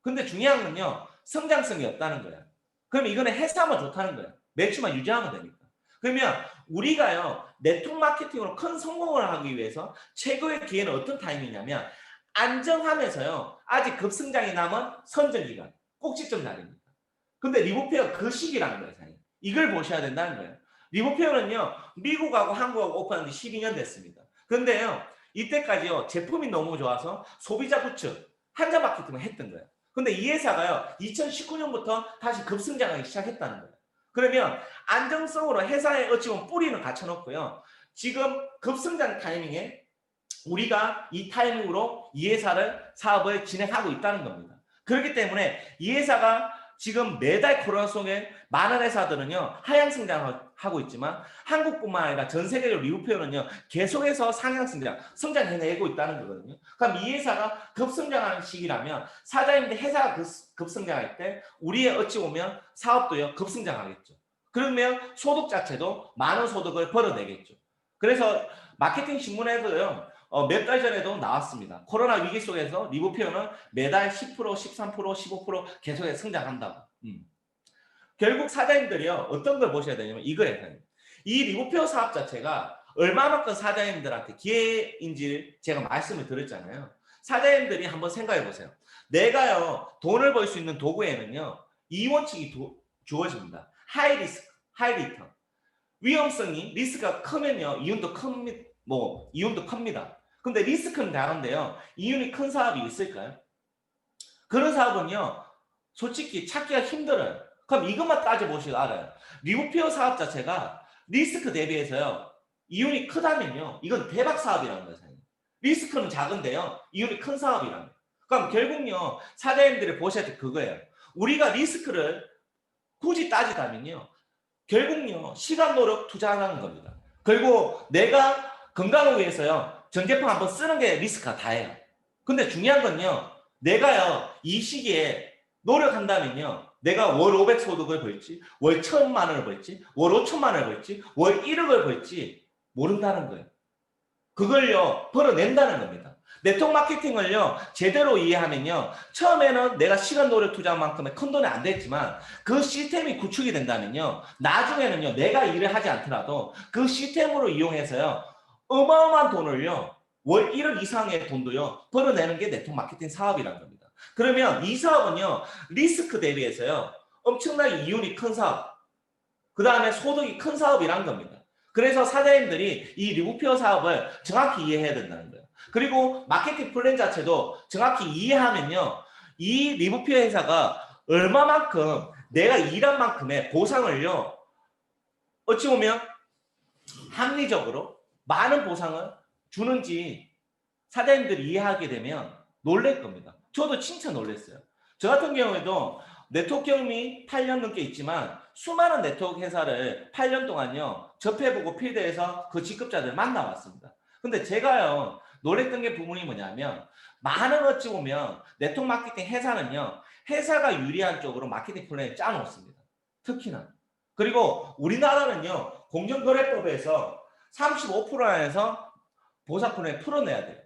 근데 중요한 건요. 성장성이 없다는 거예요. 그럼 이거는 회사만 좋다는 거예요. 매출만 유지하면 되니까. 그러면 우리가요. 네트워크 마케팅으로 큰 성공을 하기 위해서 최고의 기회는 어떤 타이밍이냐면 안정하면서요. 아직 급성장이 남은 선정기간. 꼭지점 날입니다. 근데 리보페어 그 시기라는 거예요. 사장님. 이걸 보셔야 된다는 거예요. 리보페어는요. 미국하고 한국하고 오픈한 지 12년 됐습니다. 근데요. 이때까지요. 제품이 너무 좋아서 소비자 구축, 한자 마케팅을 했던 거예요. 근데 이 회사가요. 2019년부터 다시 급성장하기 시작했다는 거예요. 그러면 안정성으로 회사에 어찌 보면 뿌리는 갖춰놓고요. 지금 급성장 타이밍에 우리가 이 타이밍으로 이 회사를 사업을 진행하고 있다는 겁니다. 그렇기 때문에 이 회사가 지금 매달 코로나 속에 많은 회사들은요 하향성장하고 있지만 한국뿐만 아니라 전 세계적으로 리우페어는요 계속해서 상향성장, 성장해내고 있다는 거거든요. 그럼 이 회사가 급성장하는 시기라면 사장님들 회사가 급성장할 때 우리의 어찌 보면 사업도요 급성장하겠죠. 그러면 소득 자체도 많은 소득을 벌어내겠죠. 그래서 마케팅 신문에도요 몇 달 전에도 나왔습니다. 코로나 위기 속에서 리보페어는 매달 10%, 13%, 15% 계속해서 성장한다고. 결국 사장님들이요 어떤 걸 보셔야 되냐면 이거예요. 이 리보페어 사업 자체가 얼마만큼 사장님들한테 기회인지 제가 말씀을 드렸잖아요. 사장님들이 한번 생각해 보세요. 내가요 돈을 벌 수 있는 도구에는요 이 원칙이 주어집니다. 하이 리스크, 하이 리턴. 위험성이 리스크가 크면요 이윤도 큽니다. 근데 리스크는 다른데요. 이윤이 큰 사업이 있을까요? 그런 사업은요. 솔직히 찾기가 힘들어요. 그럼 이것만 따져보시고 알아요. 리우페어 사업 자체가 리스크 대비해서요. 이윤이 크다면요. 이건 대박 사업이라는 거예요. 리스크는 작은데요. 이윤이 큰 사업이라는 거예요. 그럼 결국요. 사장님들이 보셔야 될 그거예요. 우리가 리스크를 굳이 따지자면요. 결국요. 시간 노력 투자하는 겁니다. 그리고 내가 건강을 위해서요. 전제품 한번 쓰는 게 리스크가 다예요. 근데 중요한 건요. 내가요. 이 시기에 노력한다면요. 내가 월 500 소득을 벌지, 월 1000만 원을 벌지, 월 5천만 원을 벌지, 월 1억을 벌지 모른다는 거예요. 그걸요. 벌어낸다는 겁니다. 네트워크 마케팅을요. 제대로 이해하면요. 처음에는 내가 시간 노력 투자한 만큼의 큰 돈이 안 됐지만 그 시스템이 구축이 된다면요. 나중에는요. 내가 일을 하지 않더라도 그 시스템으로 이용해서요. 어마어마한 돈을요. 월 1억 이상의 돈도요. 벌어내는 게 네트워크 마케팅 사업이라는 겁니다. 그러면 이 사업은요. 리스크 대비해서요. 엄청나게 이윤이 큰 사업. 그 다음에 소득이 큰 사업이란 겁니다. 그래서 사장님들이 이 리부페어 사업을 정확히 이해해야 된다는 거예요. 그리고 마케팅 플랜 자체도 정확히 이해하면요. 이 리부페어 회사가 얼마만큼 내가 일한 만큼의 보상을요. 어찌 보면 합리적으로 많은 보상을 주는지 사장님들이 이해하게 되면 놀랄 겁니다. 저도 진짜 놀랐어요. 저 같은 경우에도 네트워크 경험이 8년 넘게 있지만 수많은 네트워크 회사를 8년 동안요 접해보고 필드에서 그 직급자들 만나왔습니다. 근데 제가요 놀랬던 게 부분이 뭐냐면 많은 어찌 보면 네트워크 마케팅 회사는요 회사가 유리한 쪽으로 마케팅 플랜을 짜놓습니다. 특히나 그리고 우리나라는요 공정거래법에서 35% 안에서 보상 플랜을 풀어내야 돼요.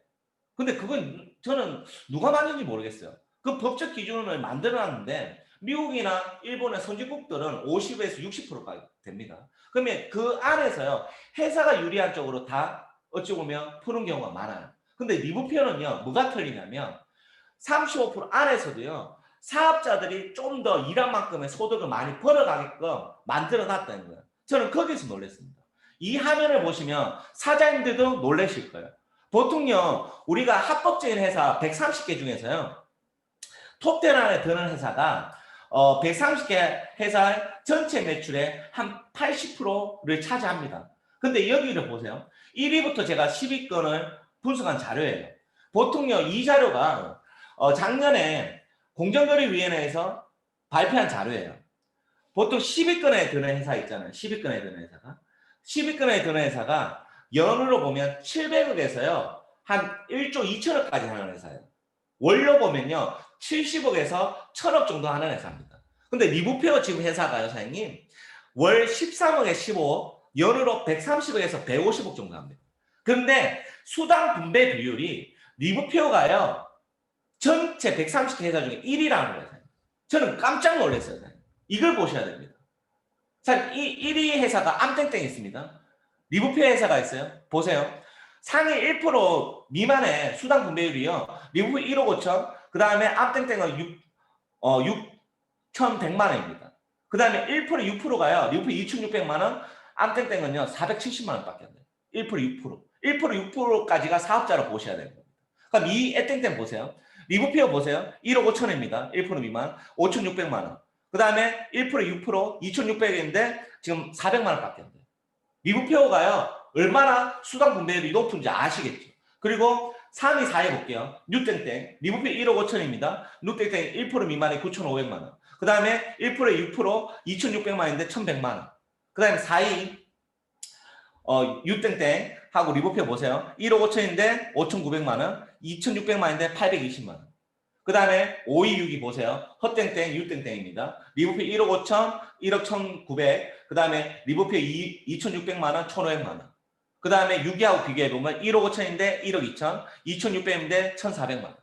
근데 그건 저는 누가 만든지 모르겠어요. 그 법적 기준을 만들어놨는데 미국이나 일본의 선진국들은 50에서 60%까지 됩니다. 그러면 그 안에서요 회사가 유리한 쪽으로 다 어찌 보면 푸는 경우가 많아요. 근데 리브페어는요 뭐가 틀리냐면 35% 안에서도요 사업자들이 좀 더 일한 만큼의 소득을 많이 벌어가게끔 만들어 놨다는 거예요. 저는 거기서 놀랐습니다. 이 화면을 보시면 사장님들도 놀라실 거예요. 보통요, 우리가 합법적인 회사 130개 중에서요, 톱10 안에 드는 회사가 130개 회사의 전체 매출의 한 80%를 차지합니다. 근데 여기를 보세요. 1위부터 제가 10위권을 분석한 자료예요. 보통요, 이 자료가 작년에 공정거래위원회에서 발표한 자료예요. 보통 10위권에 드는 회사 있잖아요. 10위권에 드는 회사가. 10위권에 드는 회사가 연으로 보면 700억에서요. 한 1조 2천억까지 하는 회사예요. 월로 보면요. 70억에서 1000억 정도 하는 회사입니다. 근데 리브페어 지금 회사가요, 사장님. 월 13억에 15억, 연으로 130억에서 150억 정도 합니다. 그런데 수당 분배 비율이 리브페어가요. 전체 130개 회사 중에 1위라는 거예요. 저는 깜짝 놀랐어요. 이걸 보셔야 됩니다. 자, 이 1위 회사가 암땡땡 있습니다. 리브페어 회사가 있어요. 보세요. 상위 1% 미만의 수당 분배율이요. 리브페어 1억 5천, 그 다음에 암땡땡은 6,100만 원입니다. 그 다음에 1% 6%가요. 리브페어 2,600만 원, 암땡땡은요 470만 원밖에 안 돼요. 1% 6%. 1% 6%까지가 사업자로 보셔야 되는 겁니다. 그럼 이 애땡땡 보세요. 리브페어 보세요. 1억 5천입니다. 1% 미만, 5,600만 원. 그 다음에 1% 6%, 2,600원인데 지금 400만 원밖에 안 돼요. 리브페어가요. 얼마나 수당 분배율이 높은지 아시겠죠. 그리고 3위, 4위 볼게요. 뉴땡땡. 리브페어 1억 5천입니다. 뉴땡땡 1% 미만에 9,500만 원. 그 다음에 1%에 6%, 2,600만 원인데 1,100만 원. 그 다음에 4위, 뉴땡땡 하고 리브페어 보세요. 1억 5천인데 5,900만 원, 2,600만 원인데 820만 원. 그 다음에 5위, 6위 보세요. 헛땡땡, 유땡땡입니다. 리브페어 1억 5천, 1억 1,900. 그 다음에 리브페어 2,600만 원, 1,500만 원. 그 다음에 6위하고 비교해보면 1억 5천인데 1억 2천, 2,600인데 1,400만 원.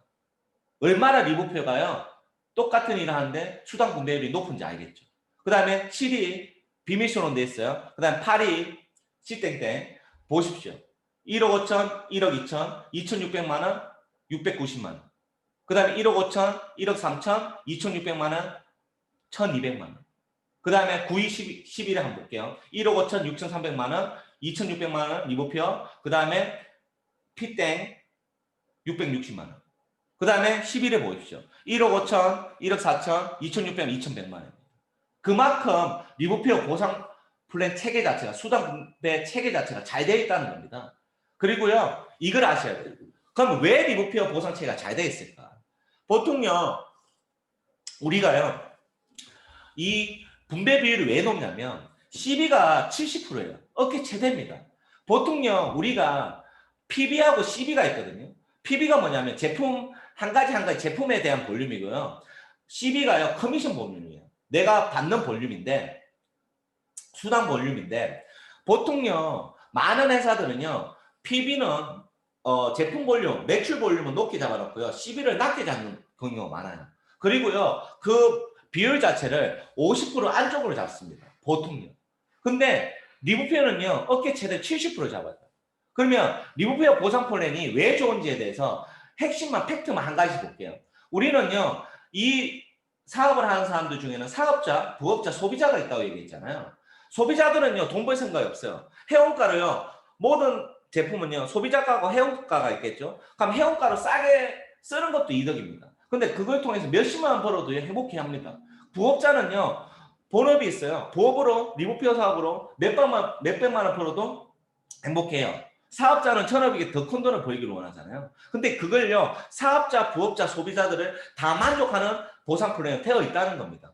얼마나 리브페어가요? 똑같은 일을 하는데 수당 분배율이 높은지 알겠죠. 그 다음에 7위 비밀신원 돼 있어요. 그 다음에 8위 C땡땡 보십시오. 1억 5천, 1억 2천, 2,600만 원, 690만 원. 그 다음에 1억 5천, 1억 3천, 2,600만 원, 1,200만 원. 그 다음에 9위, 11위 한번 볼게요. 1억 5천, 6,300만 원, 2,600만 원 리브페어. 그 다음에 P땡 660만 원. 그 다음에 11위 보십시오. 1억 5천, 1억 4천, 2,600만 원, 2,100만 원. 그만큼 리브페어 보상 플랜 체계 자체가, 수당 분배 체계 자체가 잘 되어 있다는 겁니다. 그리고요, 이걸 아셔야 돼요. 그럼 왜 리브페어 보상 체계가 잘 되어 있을까? 보통요, 우리가요, 이 분배 비율이 왜 높냐면, CB가 70%예요. 어깨 최대입니다. 보통요, 우리가 PB하고 CB가 있거든요. PB가 뭐냐면, 제품, 한 가지 제품에 대한 볼륨이고요. CB가요, 커미션 볼륨이에요. 내가 받는 볼륨인데, 수당 볼륨인데, 보통요, 많은 회사들은요, PB는 제품 볼륨, 매출 볼륨은 높게 잡아놓고요. CB를 낮게 잡는 경우가 많아요. 그리고요, 그 비율 자체를 50% 안쪽으로 잡습니다. 보통요. 근데 리브페어는요, 어깨 최대 70% 잡아요. 그러면 리브페어 보상 플랜이 왜 좋은지에 대해서 핵심만, 팩트만 한 가지 볼게요. 우리는요, 이 사업을 하는 사람들 중에는 사업자, 부업자, 소비자가 있다고 얘기했잖아요. 소비자들은요, 돈 벌 생각이 없어요. 회원가를요, 모든 제품은요, 소비자가하고 회원가가 있겠죠. 그럼 회원가로 싸게 쓰는 것도 이득입니다. 근데 그걸 통해서 몇십만 원 벌어도 행복해 합니다. 부업자는요, 본업이 있어요. 부업으로, 리브페어 사업으로 몇백만 원 벌어도 행복해요. 사업자는 천업이게 더 큰 돈을 벌기를 원하잖아요. 근데 그걸요, 사업자, 부업자, 소비자들을 다 만족하는 보상 플랜이 되어 있다는 겁니다.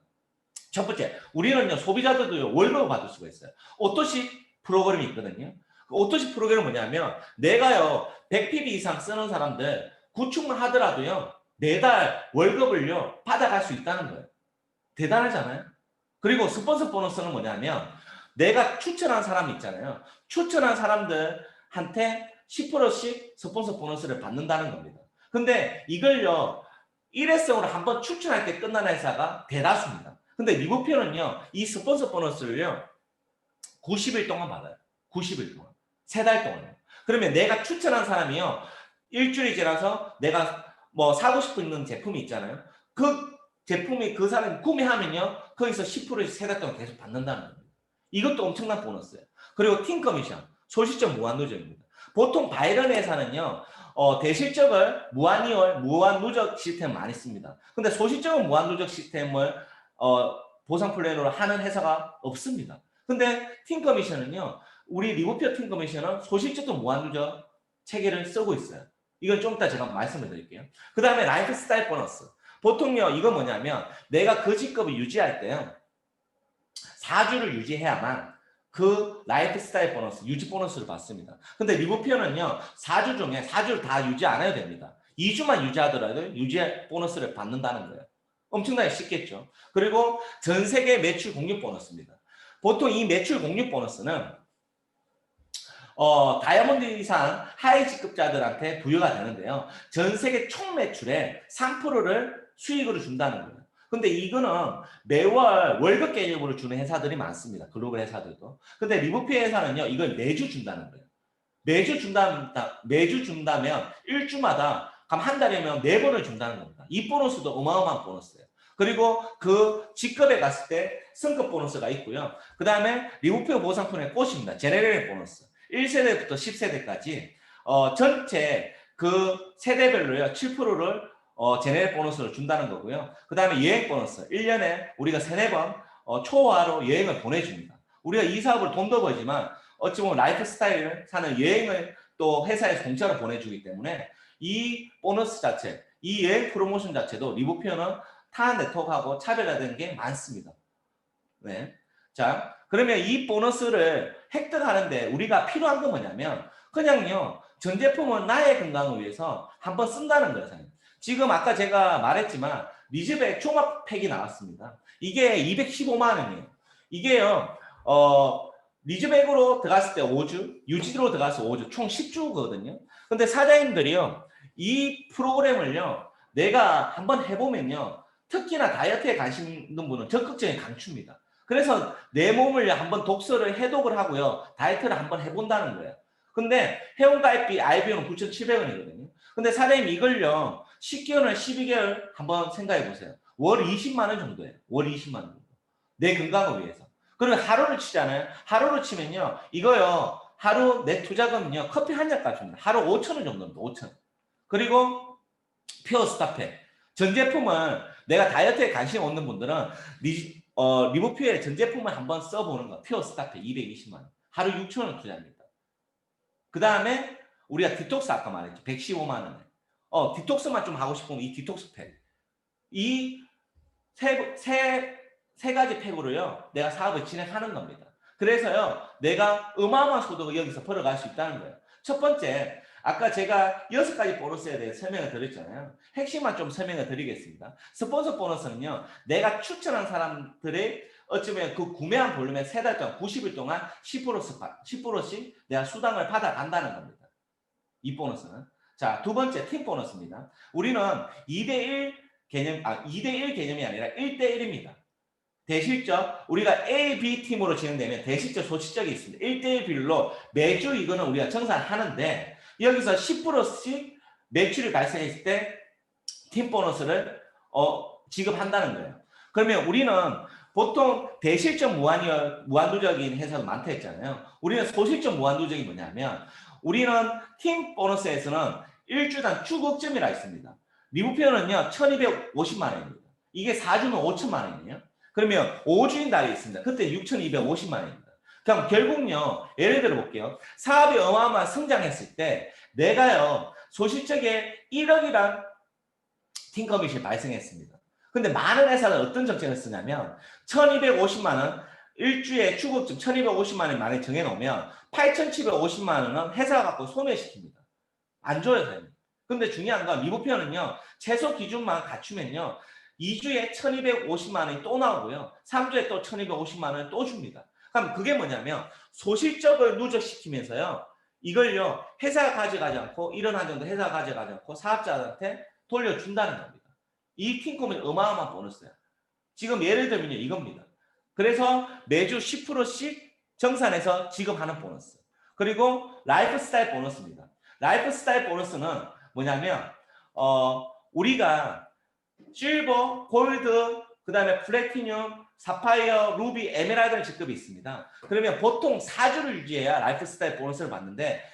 첫 번째, 우리는요, 소비자들도 월급을 받을 수가 있어요. 오토식 프로그램이 있거든요. 그 오토식 프로그램은 뭐냐면, 내가요, 100PB 이상 쓰는 사람들 구축만 하더라도요, 매달 월급을요, 받아갈 수 있다는 거예요. 대단하잖아요? 그리고 스폰서 보너스는 뭐냐면, 내가 추천한 사람 있잖아요. 추천한 사람들한테 10%씩 스폰서 보너스를 받는다는 겁니다. 근데 이걸요, 일회성으로 한번 추천할 때 끝나는 회사가 대다수입니다. 근데 리브페어는요, 이 스폰서 보너스를요, 90일 동안 받아요. 90일 동안. 3달 동안요. 그러면 내가 추천한 사람이요, 일주일이 지나서 내가 뭐 사고 싶은 제품이 있잖아요. 그 제품이 그 사람이 구매하면요. 거기서 10%에서 3달 동안 계속 받는다는 겁니다. 이것도 엄청난 보너스예요. 그리고 팀 커미션, 소실적 무한 누적입니다. 보통 바이런 회사는요. 대실적을 무한 누적 시스템을 많이 씁니다. 근데 소실적은 무한 누적 시스템을 보상 플랜으로 하는 회사가 없습니다. 근데 팀 커미션은요. 우리 리보피어 팀 커미션은 소실적도 무한 누적 체계를 쓰고 있어요. 이건 좀 이따 제가 말씀을 드릴게요. 그 다음에 라이프 스타일 보너스. 보통요, 이건 뭐냐면 내가 그 직급을 유지할 때요. 4주를 유지해야만 그 라이프 스타일 보너스, 유지 보너스를 받습니다. 근데 리보피어는요, 4주 중에 4주를 다 유지 안 해도 됩니다. 2주만 유지하더라도 유지 보너스를 받는다는 거예요. 엄청나게 쉽겠죠. 그리고 전 세계 매출 공유 보너스입니다. 보통 이 매출 공유 보너스는 다이아몬드 이상 하위 직급자들한테 부여가 되는데요. 전 세계 총 매출의 3%를 수익으로 준다는 거예요. 근데 이거는 매월 월급 개념으로 주는 회사들이 많습니다. 글로벌 회사들도. 근데 리보피 회사는요, 이걸 매주 준다는 거예요. 매주 준다면 1주마다 그럼 한 달이면 4번을 준다는 겁니다. 이 보너스도 어마어마한 보너스예요. 그리고 그 직급에 갔을 때 승급 보너스가 있고요. 그 다음에 리보피 보상품의 꽃입니다. 제네럴 보너스. 1세대부터 10세대까지 전체 그 세대별로요 7%를 제네럴 보너스를 준다는 거고요. 그 다음에 여행 보너스 1년에 우리가 3-4번 초과로 여행을 보내줍니다. 우리가 이 사업을 돈도 벌지만 어찌 보면 라이프 스타일을 사는 여행을 또 회사에서 공짜로 보내주기 때문에 이 보너스 자체, 이 여행 프로모션 자체도 리보피어는 타 네트워크하고 차별화된 게 많습니다. 네. 자, 그러면 이 보너스를 획득하는데 우리가 필요한 건 뭐냐면 그냥요. 전 제품은 나의 건강을 위해서 한번 쓴다는 거예요. 지금 아까 제가 말했지만 리즈백 종합팩이 나왔습니다. 이게 215만 원이에요. 이게요. 리즈백으로 들어갔을 때 5주, 유지로 들어가서 5주, 총 10주거든요. 근데 사장님들이요. 이 프로그램을요. 내가 한번 해보면요. 특히나 다이어트에 관심 있는 분은 적극적인 강추입니다. 그래서 내 몸을 한번 독서를 해독을 하고요. 다이어트를 한번 해본다는 거예요. 근데 회원가입비 IBO는 9,700원이거든요. 근데 사장님 이걸요. 10개월이나 12개월 한번 생각해 보세요. 월 20만 원 정도예요. 월 20만 원 정도. 내 건강을 위해서. 그리고 하루를 치잖아요. 하루를 치면요. 이거요. 하루 내 투자금은요. 커피 한 잔 값입니다. 하루 5,000원 정도입니다. 5,000원. 그리고 퓨어 스타팩. 전 제품은 내가 다이어트에 관심 없는 분들은 리보퓨의 전 제품을 한번 써보는 거. 퓨어 스타팩 220만 원. 하루 6,000원 투자합니다. 그 다음에 우리가 디톡스 아까 말했죠. 115만 원에. 디톡스만 좀 하고 싶으면 이 디톡스 팩. 이 세 가지 팩으로요. 내가 사업을 진행하는 겁니다. 그래서요. 내가 어마어마한 소득을 여기서 벌어갈 수 있다는 거예요. 첫 번째, 아까 제가 6가지 보너스에 대해 설명을 드렸잖아요. 핵심만 좀 설명을 드리겠습니다. 스폰서 보너스는요. 내가 추천한 사람들의 어쩌면 그 구매한 볼륨의 3달 동안 90일 동안 10%씩 내가 수당을 받아간다는 겁니다. 이 보너스는. 자, 두 번째 팀 보너스입니다. 우리는 2대1 개념이 아니라 1대1입니다. 대실적, 우리가 A, B 팀으로 진행되면 대실적, 소실적이 있습니다. 1대1 비율로 매주 이거는 우리가 정산하는데 여기서 10%씩 매출이 발생했을 때 팀 보너스를 지급한다는 거예요. 그러면 우리는 보통 대실적 무한도적인 회사도 많다 했잖아요. 우리는 소실적 무한도적이 뭐냐면 우리는 팀 보너스에서는 일주당 추격점이라 있습니다. 리부표는요 1250만 원입니다. 이게 4주면 5천만 원이에요. 그러면 5주인 달이 있습니다. 그때 6,250만 원입니다. 그럼 결국요, 예를 들어 볼게요. 사업이 어마어마한 성장했을 때 내가요, 소실적에 1억이란 팀 커밋이 발생했습니다. 근데 많은 회사는 어떤 정책을 쓰냐면 1,250만 원, 일주에 추급금 1,250만 원 만에 정해놓으면 8,750만 원은 회사가 갖고 소멸시킵니다. 안 줘요, 사장님. 근데 중요한 건 리보표는요, 최소 기준만 갖추면요, 2주에 1,250만 원이 또 나오고요. 3주에 또 1,250만 원을 또 줍니다. 그럼 그게 뭐냐면 소실적을 누적시키면서요. 이걸요. 회사가 가져가지 않고 이런 한정도 회사가 가져가지 않고 사업자한테 돌려준다는 겁니다. 이 팀콤은 어마어마한 보너스예요. 지금 예를 들면 이겁니다. 그래서 매주 10%씩 정산해서 지급하는 보너스. 그리고 라이프 스타일 보너스입니다. 라이프 스타일 보너스는 뭐냐면 우리가 실버, 골드, 그 다음에 플래티늄, 사파이어, 루비, 에메랄드 직급이 있습니다. 그러면 보통 4주를 유지해야 라이프스타일 보너스를 받는데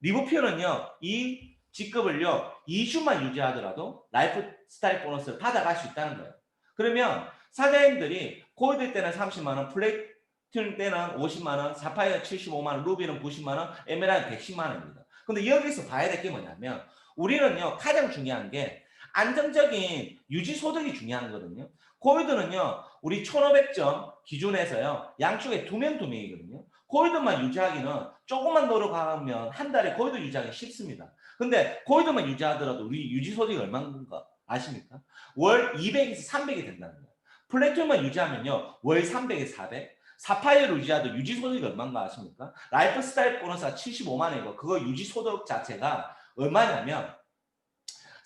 리브피어는요, 이 직급을요, 2주만 유지하더라도 라이프스타일 보너스를 받아갈 수 있다는 거예요. 그러면 사자님들이 골드 때는 30만 원, 플래티늄 때는 50만 원, 사파이어 75만 원, 루비는 90만 원, 에메랄드 110만 원입니다. 근데 여기서 봐야 될 게 뭐냐면 우리는요, 가장 중요한 게 안정적인 유지 소득이 중요한 거거든요. 골드는요, 우리 1500점 기준에서요, 양쪽에 두 명이거든요. 골드만 유지하기는 조금만 노력하면 한 달에 골드 유지하기 쉽습니다. 근데 골드만 유지하더라도 우리 유지 소득이 얼마인가 아십니까? 월 200에서 300이 된다는 거예요. 플래티넘만 유지하면요, 월 300에서 400. 사파이어를 유지하도 유지 소득이 얼마인가 아십니까? 라이프스타일 보너스가 75만 원이고 그거 유지 소득 자체가 얼마냐면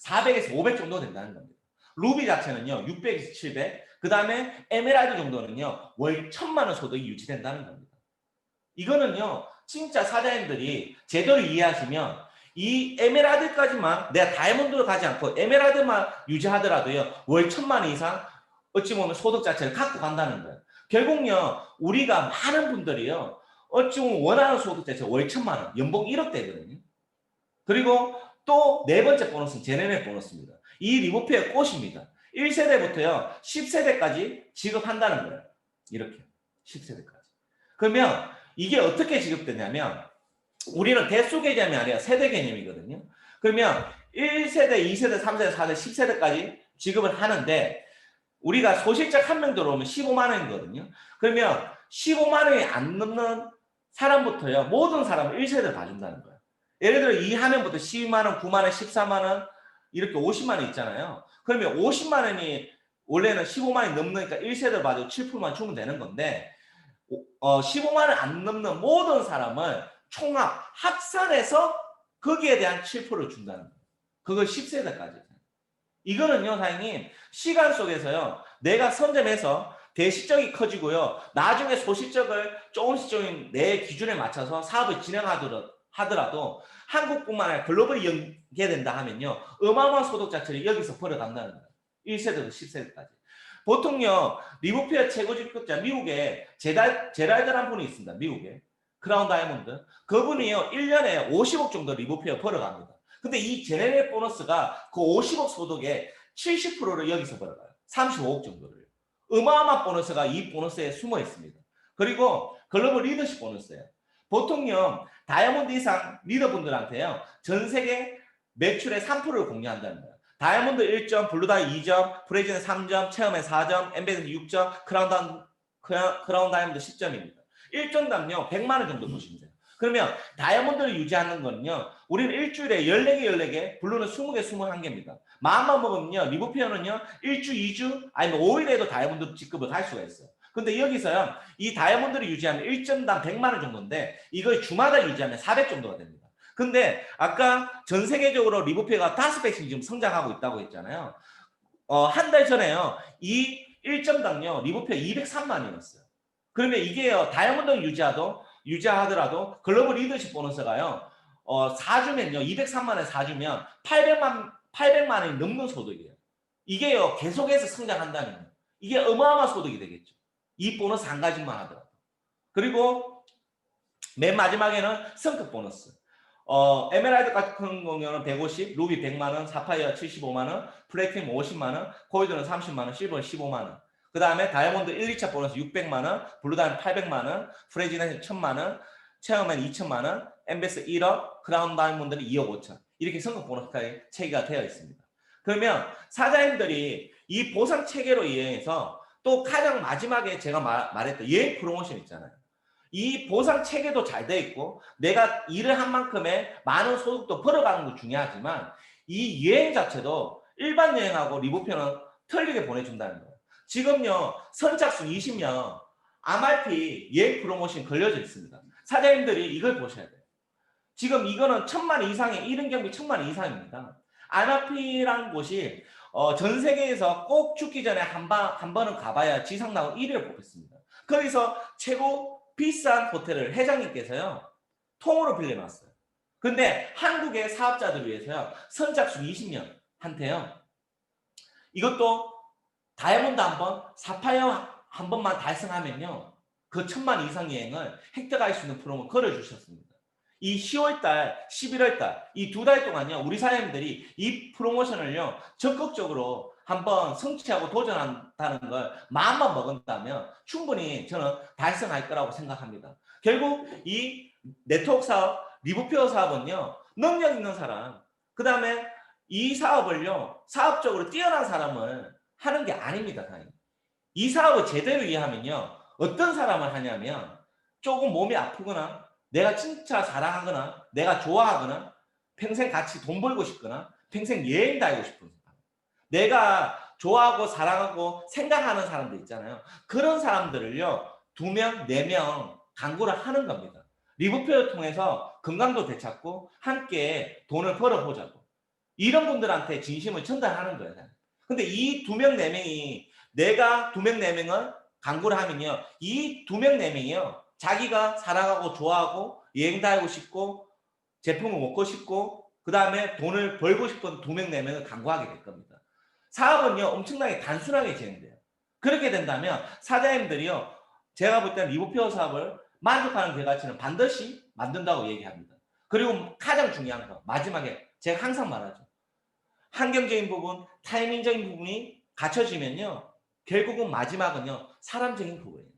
400에서 500 정도 된다는 겁니다. 루비 자체는요, 600에서 700. 그 다음에 에메랄드 정도는요, 월 1000만 원 소득이 유지된다는 겁니다. 이거는요, 진짜 사자님들이 제대로 이해하시면 이 에메랄드까지만 내가 다이아몬드로 가지 않고 에메랄드만 유지하더라도요, 월 1000만 원 이상 어찌 보면 소득 자체를 갖고 간다는 거예요. 결국요, 우리가 많은 분들이요, 어찌 보면 원하는 소득 자체가 월 1000만 원, 연봉 1억 대거든요. 그리고 또 네 번째 보너스는 제네레 보너스입니다. 이 리보페의 꽃입니다. 1세대부터요, 10세대까지 지급한다는 거예요. 이렇게 10세대까지. 그러면 이게 어떻게 지급되냐면 우리는 대수 개념이 아니라 세대 개념이거든요. 그러면 1세대, 2세대, 3세대, 4세대, 10세대까지 지급을 하는데 우리가 소실적 한 명 들어오면 15만 원이거든요. 그러면 15만 원이 안 넘는 사람부터요, 모든 사람을 1세대를 봐준다는 거예요. 예를 들어 이 화면부터 12만 원, 9만 원, 14만 원 이렇게 50만 원 있잖아요. 그러면 50만 원이 원래는 15만 원이 넘으니까 1세대를 봐도 7%만 주면 되는 건데 15만 원 안 넘는 모든 사람을 총합 합산해서 거기에 대한 7%를 준다는 거예요. 그걸 10세대까지. 이거는요, 사장님, 시간 속에서요, 내가 선점해서 대실적이 커지고요, 나중에 소실적을 조금씩 내 기준에 맞춰서 사업을 진행하더라도 한국뿐만 아니라 글로벌이 연계된다 하면요, 어마어마한 소득 자체를 여기서 벌어간다는 거예요. 1세대부터 10세대까지. 보통요, 리브페어 최고 직급자 미국에 제랄드라는 분이 있습니다. 미국에. 크라운 다이아몬드. 그분이요, 1년에 50억 정도 리브페어 벌어갑니다. 근데 이 제네레 보너스가 그 50억 소득의 70%를 여기서 벌어가요. 35억 정도를. 어마어마한 보너스가 이 보너스에 숨어 있습니다. 그리고 글로벌 리더십 보너스예요. 보통요, 다이아몬드 이상 리더분들한테요, 전 세계 매출의 3%를 공유한다는 거예요. 다이아몬드 1점, 블루다이 2점, 프레지는 3점, 체험에 4점, 엠베드 6점, 크라운 다이아몬드 10점입니다. 1점당요 100만 원 정도 보시면 돼요. 그러면 다이아몬드를 유지하는 거는요, 우리는 일주일에 14개, 14개, 블루는 20개, 21개입니다. 마음만 먹으면요, 리브페어는요, 1주, 2주, 아니면 5일에도 다이아몬드 직급을 갈 수가 있어요. 근데 여기서요, 이 다이아몬드를 유지하면 1점당 100만 원 정도인데, 이걸 주마다 유지하면 400 정도가 됩니다. 근데 아까 전 세계적으로 리브페어가 5배씩 지금 성장하고 있다고 했잖아요. 한 달 전에요, 이 1점당요, 리브페어 203만 원이었어요. 그러면 이게요, 다이아몬드를 유지하더라도 글로벌 리더십 보너스가요, 4주면요, 203만 원 4주면 800만 원이 넘는 소득이에요. 이게요, 계속해서 성장한다면 이게 어마어마한 소득이 되겠죠. 이 보너스 한 가지만 하더라도. 그리고 맨 마지막에는 성급 보너스. 에메랄드 같은 경우는 150, 루비 100만 원, 사파이어 75만 원, 플래티넘 50만 원, 골드는 30만 원, 실버는 15만 원. 그 다음에 다이아몬드 1, 2차 보너스 600만 원, 블루다이아몬드 800만 원, 프레지는 1000만 원, 체어맨 2천만 원, 엠베스 1억, 크라운 다이아몬드는 2억 5천. 이렇게 성급 보너스까지 체계가 되어 있습니다. 그러면 사장님들이 이 보상 체계로 이용해서 또 가장 마지막에 제가 말했던 여행 프로모션 있잖아요. 이 보상 체계도 잘 돼 있고 내가 일을 한 만큼의 많은 소득도 벌어가는 거 중요하지만 이 여행 자체도 일반 여행하고 리브페어는 틀리게 보내준다는 거예요. 지금요, 선착순 20명 MRP 여행 프로모션 걸려져 있습니다. 사장님들이 이걸 보셔야 돼요. 지금 이거는 1000만 이상의 1인 경비 1000만 이상입니다. MRP라는 곳이 전 세계에서 꼭 죽기 전에 한 번은 가봐야 지상낙원 1위를 뽑혔습니다. 거기서 최고 비싼 호텔을 회장님께서요, 통으로 빌려놨어요. 근데 한국의 사업자들 위해서요, 선착순 20명한테요, 이것도 다이아몬드 한 번, 사파이어 한 번만 달성하면요. 그 1000만 이상 여행을 획득할 수 있는 프로그램을 걸어주셨습니다. 이 10월달, 11월달 이 2달 동안요. 우리 사장님들이 이 프로모션을요. 적극적으로 한번 성취하고 도전한다는 걸 마음만 먹은다면 충분히 저는 달성할 거라고 생각합니다. 결국 이 네트워크 사업, 리브페어 사업은요. 능력 있는 사람, 그 다음에 이 사업을요. 사업적으로 뛰어난 사람을 하는 게 아닙니다. 이 사업을 제대로 이해하면요. 어떤 사람을 하냐면 조금 몸이 아프거나 내가 진짜 사랑하거나 내가 좋아하거나 평생 같이 돈 벌고 싶거나 평생 여행 다니고 싶은 사람, 내가 좋아하고 사랑하고 생각하는 사람들 있잖아요. 그런 사람들을요. 2명, 4명 광고를 하는 겁니다. 리브페어를 통해서 건강도 되찾고 함께 돈을 벌어보자고. 이런 분들한테 진심을 전달하는 거예요. 근데 이 2명, 4명이 내가 2명, 4명을 광고를 하면요. 이 2명, 4명이요. 자기가 사랑하고 좋아하고 여행 다니고 싶고 제품을 먹고 싶고 그 다음에 돈을 벌고 싶은 2명, 4명을 광고하게 될 겁니다. 사업은요. 엄청나게 단순하게 진행돼요. 그렇게 된다면 사장님들이요. 제가 볼 때는 리브페어 사업을 만족하는 결과치는 반드시 만든다고 얘기합니다. 그리고 가장 중요한 거 마지막에 제가 항상 말하죠. 환경적인 부분, 타이밍적인 부분이 갖춰지면요. 결국은 마지막은요. 사람적인 부분이에요.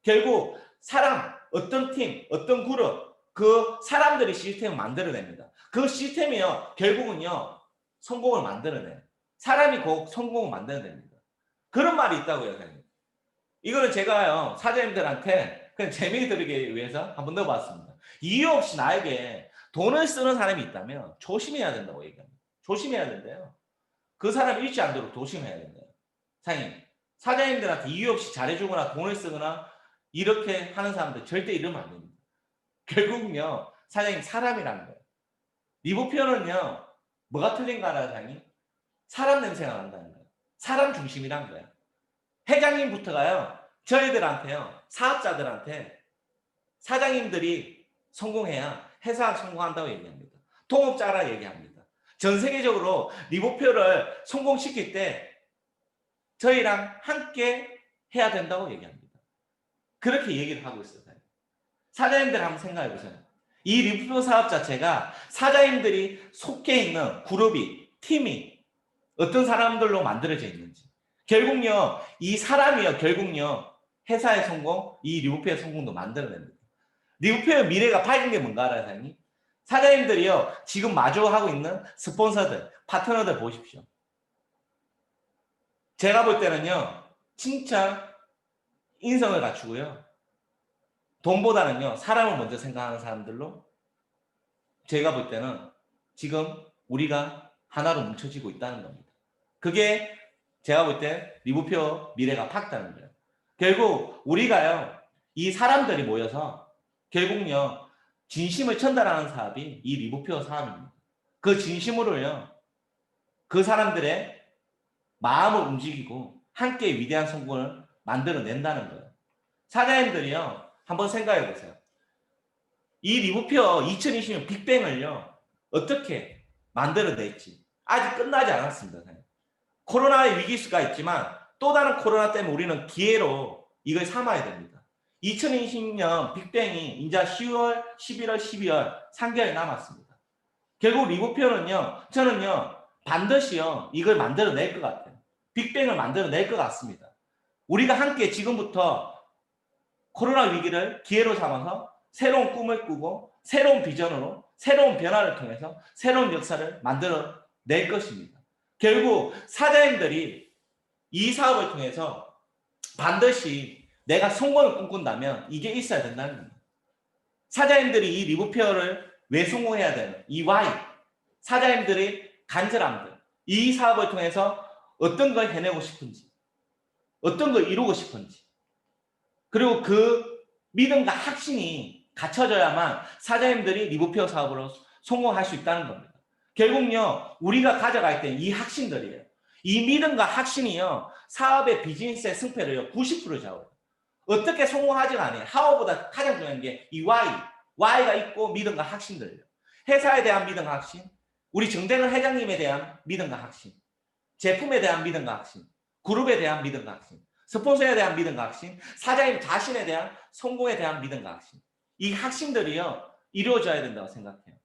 결국 사람, 어떤 팀, 어떤 그룹, 그 사람들이 시스템을 만들어냅니다. 그 시스템이요. 결국은요. 성공을 만들어내요. 사람이 곧 성공을 만들어냅니다. 그런 말이 있다고요. 선생님. 이거는 제가요. 사장님들한테 그냥 재미 들기 위해서 한번 넣어봤습니다. 이유 없이 나에게 돈을 쓰는 사람이 있다면 조심해야 된다고 얘기합니다. 조심해야 된대요. 그 사람이 잃지 않도록 조심해야 된대요. 사장님들한테 이유 없이 잘해주거나 돈을 쓰거나 이렇게 하는 사람들 절대 이러면 안 됩니다. 결국은요. 사장님 사람이라는 거예요. 리브페어는요. 뭐가 틀린가 하나 사장님? 사람 냄새가 난다는 거예요. 사람 중심이란 거예요. 회장님부터가요. 저희들한테요. 사업자들한테 사장님들이 성공해야 회사가 성공한다고 얘기합니다. 동업자라 얘기합니다. 전 세계적으로 리브페어를 성공시킬 때 저희랑 함께 해야 된다고 얘기합니다. 그렇게 얘기를 하고 있어요. 사장님들 한번 생각해 보세요. 이 리브페어 사업 자체가 사장님들이 속해 있는 그룹이, 팀이 어떤 사람들로 만들어져 있는지. 결국요, 이 사람이요, 결국요, 회사의 성공, 이 리브페어 성공도 만들어냅니다. 리브페어 미래가 밝은 게 뭔가 알아요, 사장님? 사장님들이요, 지금 마주하고 있는 스폰서들, 파트너들 보십시오. 제가 볼 때는요, 진짜 인성을 갖추고요, 돈보다는요, 사람을 먼저 생각하는 사람들로 제가 볼 때는 지금 우리가 하나로 뭉쳐지고 있다는 겁니다. 그게 제가 볼 때 리브페어 미래가 밝다는 거예요. 결국 우리가요, 이 사람들이 모여서 결국요, 진심을 전달하는 사업이 이 리브페어 사업입니다. 그 진심으로요, 그 사람들의 마음을 움직이고 함께 위대한 성공을 만들어낸다는 거예요. 사장님들이요, 한번 생각해 보세요. 이 리브페어 2020년 빅뱅을요, 어떻게 만들어낼지 아직 끝나지 않았습니다. 코로나의 위기수가 있지만 또 다른 코로나 때문에 우리는 기회로 이걸 삼아야 됩니다. 2020년 빅뱅이 이제 10월, 11월, 12월 3개월이 남았습니다. 결국 리브페어는요, 저는요, 반드시요, 이걸 만들어낼 것 같아요. 빅뱅을 만들어낼 것 같습니다. 우리가 함께 지금부터 코로나 위기를 기회로 삼아서 새로운 꿈을 꾸고 새로운 비전으로 새로운 변화를 통해서 새로운 역사를 만들어낼 것입니다. 결국 사장님들이 이 사업을 통해서 반드시 내가 성공을 꿈꾼다면 이게 있어야 된다는 겁니다. 사장님들이 이 리브페어를 왜 성공해야 되는 이 why, 사장님들의 간절함들, 이 사업을 통해서 어떤 걸 해내고 싶은지, 어떤 걸 이루고 싶은지, 그리고 그 믿음과 확신이 갖춰져야만 사장님들이 리브페어 사업으로 성공할 수 있다는 겁니다. 결국요, 우리가 가져갈 때 이 확신들이에요. 이 믿음과 확신이요, 사업의 비즈니스의 승패를요, 90% 좌우해요. 어떻게 성공하지가 않아요. how보다 가장 중요한 게 이 why가 있고 믿음과 확신들이에요. 회사에 대한 믿음과 확신, 우리 정대근 회장님에 대한 믿음과 확신, 제품에 대한 믿음과 확신, 그룹에 대한 믿음과 확신, 스폰서에 대한 믿음과 확신, 사장님 자신에 대한 성공에 대한 믿음과 확신. 이 확신들이요, 이루어져야 된다고 생각해요.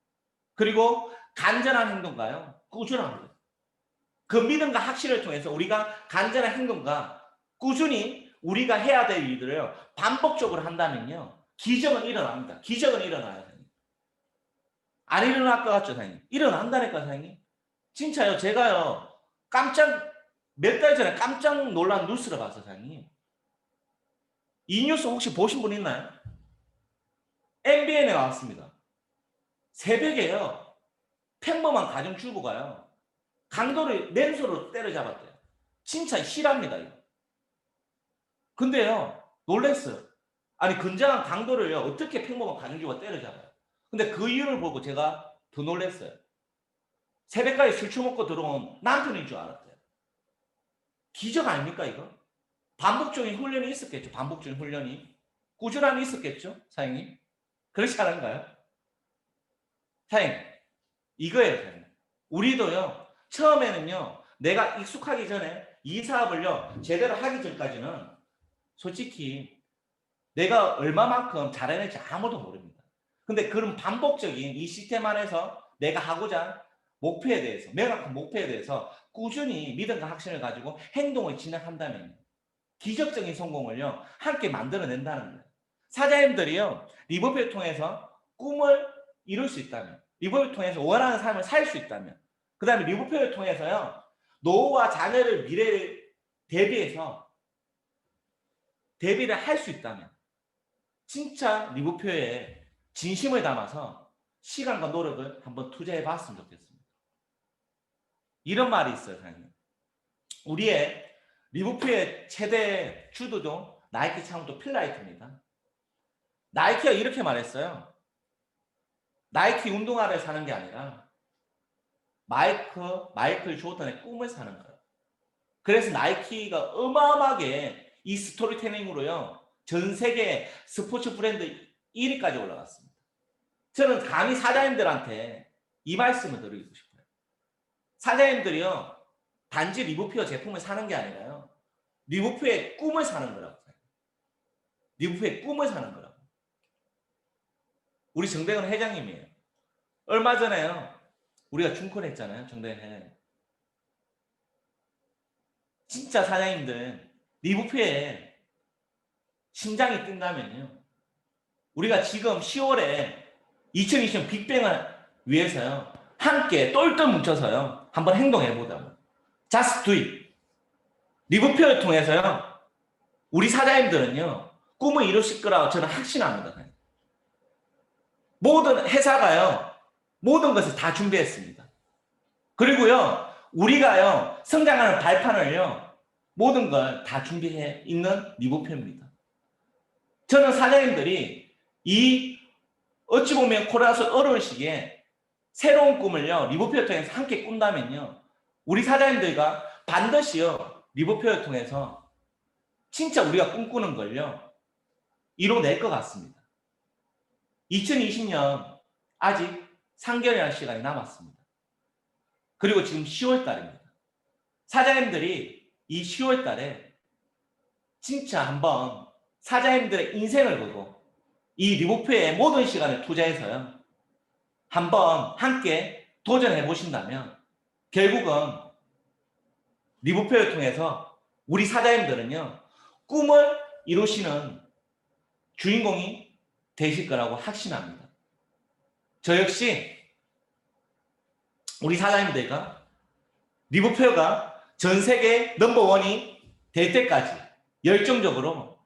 그리고 간절한 행동과요, 꾸준한 것. 그 믿음과 확신을 통해서 우리가 간절한 행동과 꾸준히 우리가 해야 될 일들을 반복적으로 한다면요, 기적은 일어납니다. 기적은 일어나요, 사장님. 안 일어날 것 같죠, 사장님? 일어난다니까, 사장님. 진짜요. 제가요, 몇 달 전에 깜짝 놀란 뉴스를 봤어요, 사장님. 이 뉴스 혹시 보신 분 있나요? MBN에 나왔습니다. 새벽에요, 평범한 가정주부가요, 강도를 맨손으로 때려잡았대요. 진짜 실합니다, 이거. 근데요, 놀랬어요. 아니, 건장한 강도를요, 어떻게 평범한 가정주부가 때려잡아요? 근데 그 이유를 보고 제가 더 놀랬어요. 새벽까지 술 처먹고 들어온 남편인 줄 알았대요. 기적 아닙니까, 이거? 반복적인 훈련이 있었겠죠. 반복적인 훈련이. 꾸준함이 있었겠죠, 사장님? 그렇지 않은가요? 사장님, 이거예요, 사장님. 우리도요, 처음에는요, 내가 익숙하기 전에 이 사업을요, 제대로 하기 전까지는 솔직히 내가 얼마만큼 잘해낼지 아무도 모릅니다. 근데 그런 반복적인 이 시스템 안에서 내가 하고자 목표에 대해서, 명확한 목표에 대해서 꾸준히 믿음과 확신을 가지고 행동을 진행한다면 기적적인 성공을요, 함께 만들어낸다는 거예요. 사장님들이요, 리버표를 통해서 꿈을 이룰 수 있다면, 리버표를 통해서 원하는 삶을 살 수 있다면, 그 다음에 리버표를 통해서요, 노후와 자녀를 미래를 대비를 할 수 있다면, 진짜 리버표에 진심을 담아서 시간과 노력을 한번 투자해 봤으면 좋겠습니다. 이런 말이 있어요, 사장님. 우리의 리버표의 최대 주도죠, 나이키 창업도 필라이트입니다. 나이키가 이렇게 말했어요. 나이키 운동화를 사는 게 아니라 마이클 조던의 꿈을 사는 거예요. 그래서 나이키가 어마어마하게 이 스토리텔링으로요, 전 세계 스포츠 브랜드 1위까지 올라갔습니다. 저는 감히 사장님들한테 이 말씀을 드리고 싶어요. 사장님들이요, 단지 리버표 제품을 사는 게 아니라요, 리버표의 꿈을 사는 거라고. 리버표의 꿈을 사는 거라고. 우리 정대근 회장님이에요. 얼마 전에요, 우리가 중콘했잖아요, 정대근 회장님. 진짜 사장님들 리버표에 심장이 뛴다면요, 우리가 지금 10월에 2020년 빅뱅을 위해서요, 함께 똘똘 뭉쳐서요, 한번 행동해보자고. Just do it. 리버표를 통해서요, 우리 사장님들은요, 꿈을 이루실 거라고 저는 확신합니다. 모든 회사가요, 모든 것을 다 준비했습니다. 그리고요, 우리가요, 성장하는 발판을요, 모든 걸 다 준비해 있는 리버표입니다. 저는 사장님들이 이 어찌 보면 코로나서 어려운 시기에 새로운 꿈을요, 리버표를 통해서 함께 꾼다면요, 우리 사장님들과 반드시요, 리버표를 통해서 진짜 우리가 꿈꾸는 걸요, 이뤄낼 것 같습니다. 2020년 아직 3개월이라는 시간이 남았습니다. 그리고 지금 10월 달입니다. 사장님들이 이 10월 달에 진짜 한번 사장님들의 인생을 걸고 이 리버표의 모든 시간을 투자해서요, 한번 함께 도전해 보신다면 결국은 리버표를 통해서 우리 사장님들은요, 꿈을 이루시는 주인공이 되실 거라고 확신합니다. 저 역시 우리 사장님들과 리버표가 전 세계 넘버원이 될 때까지 열정적으로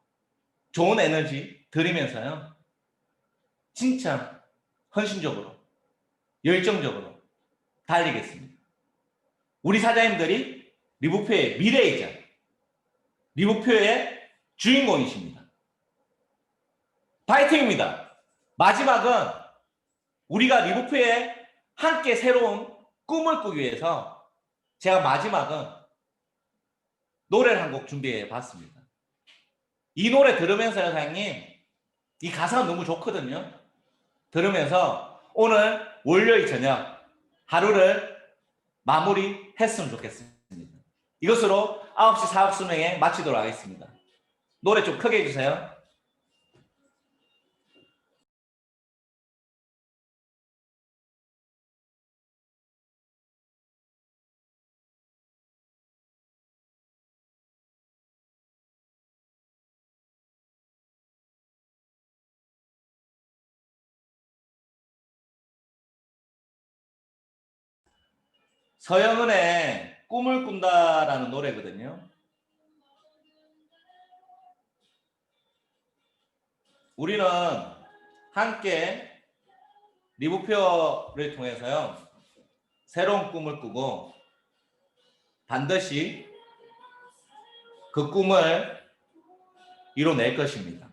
좋은 에너지 드리면서요, 진짜 헌신적으로 열정적으로 달리겠습니다. 우리 사장님들이 리버표의 미래이자 리버표의 주인공이십니다. 파이팅입니다. 마지막은 우리가 리버표에 함께 새로운 꿈을 꾸기 위해서 제가 마지막은 노래를 한 곡 준비해 봤습니다. 이 노래 들으면서요, 사장님, 이 가사가 너무 좋거든요. 들으면서 오늘 월요일 저녁 하루를 마무리했으면 좋겠습니다. 이것으로 9시 사업 설명회 마치도록 하겠습니다. 노래 좀 크게 해주세요. 서영은의 꿈을 꾼다라는 노래거든요. 우리는 함께 리부표를 통해서요, 새로운 꿈을 꾸고 반드시 그 꿈을 이뤄낼 것입니다.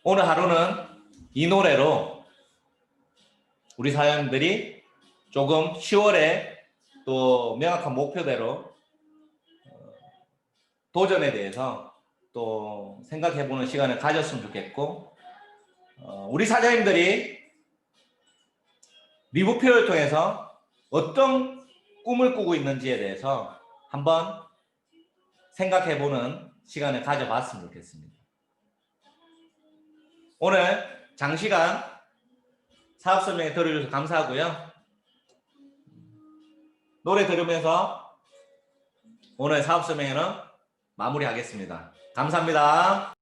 오늘 하루는 이 노래로 우리 사장님들이 조금 10월에 또 명확한 목표대로 도전에 대해서 또 생각해보는 시간을 가졌으면 좋겠고, 우리 사장님들이 리부표를 통해서 어떤 꿈을 꾸고 있는지에 대해서 한번 생각해보는 시간을 가져봤으면 좋겠습니다. 오늘 장시간 사업 설명회 들어주셔서 감사하고요. 노래 들으면서 오늘 사업 설명회는 마무리하겠습니다. 감사합니다.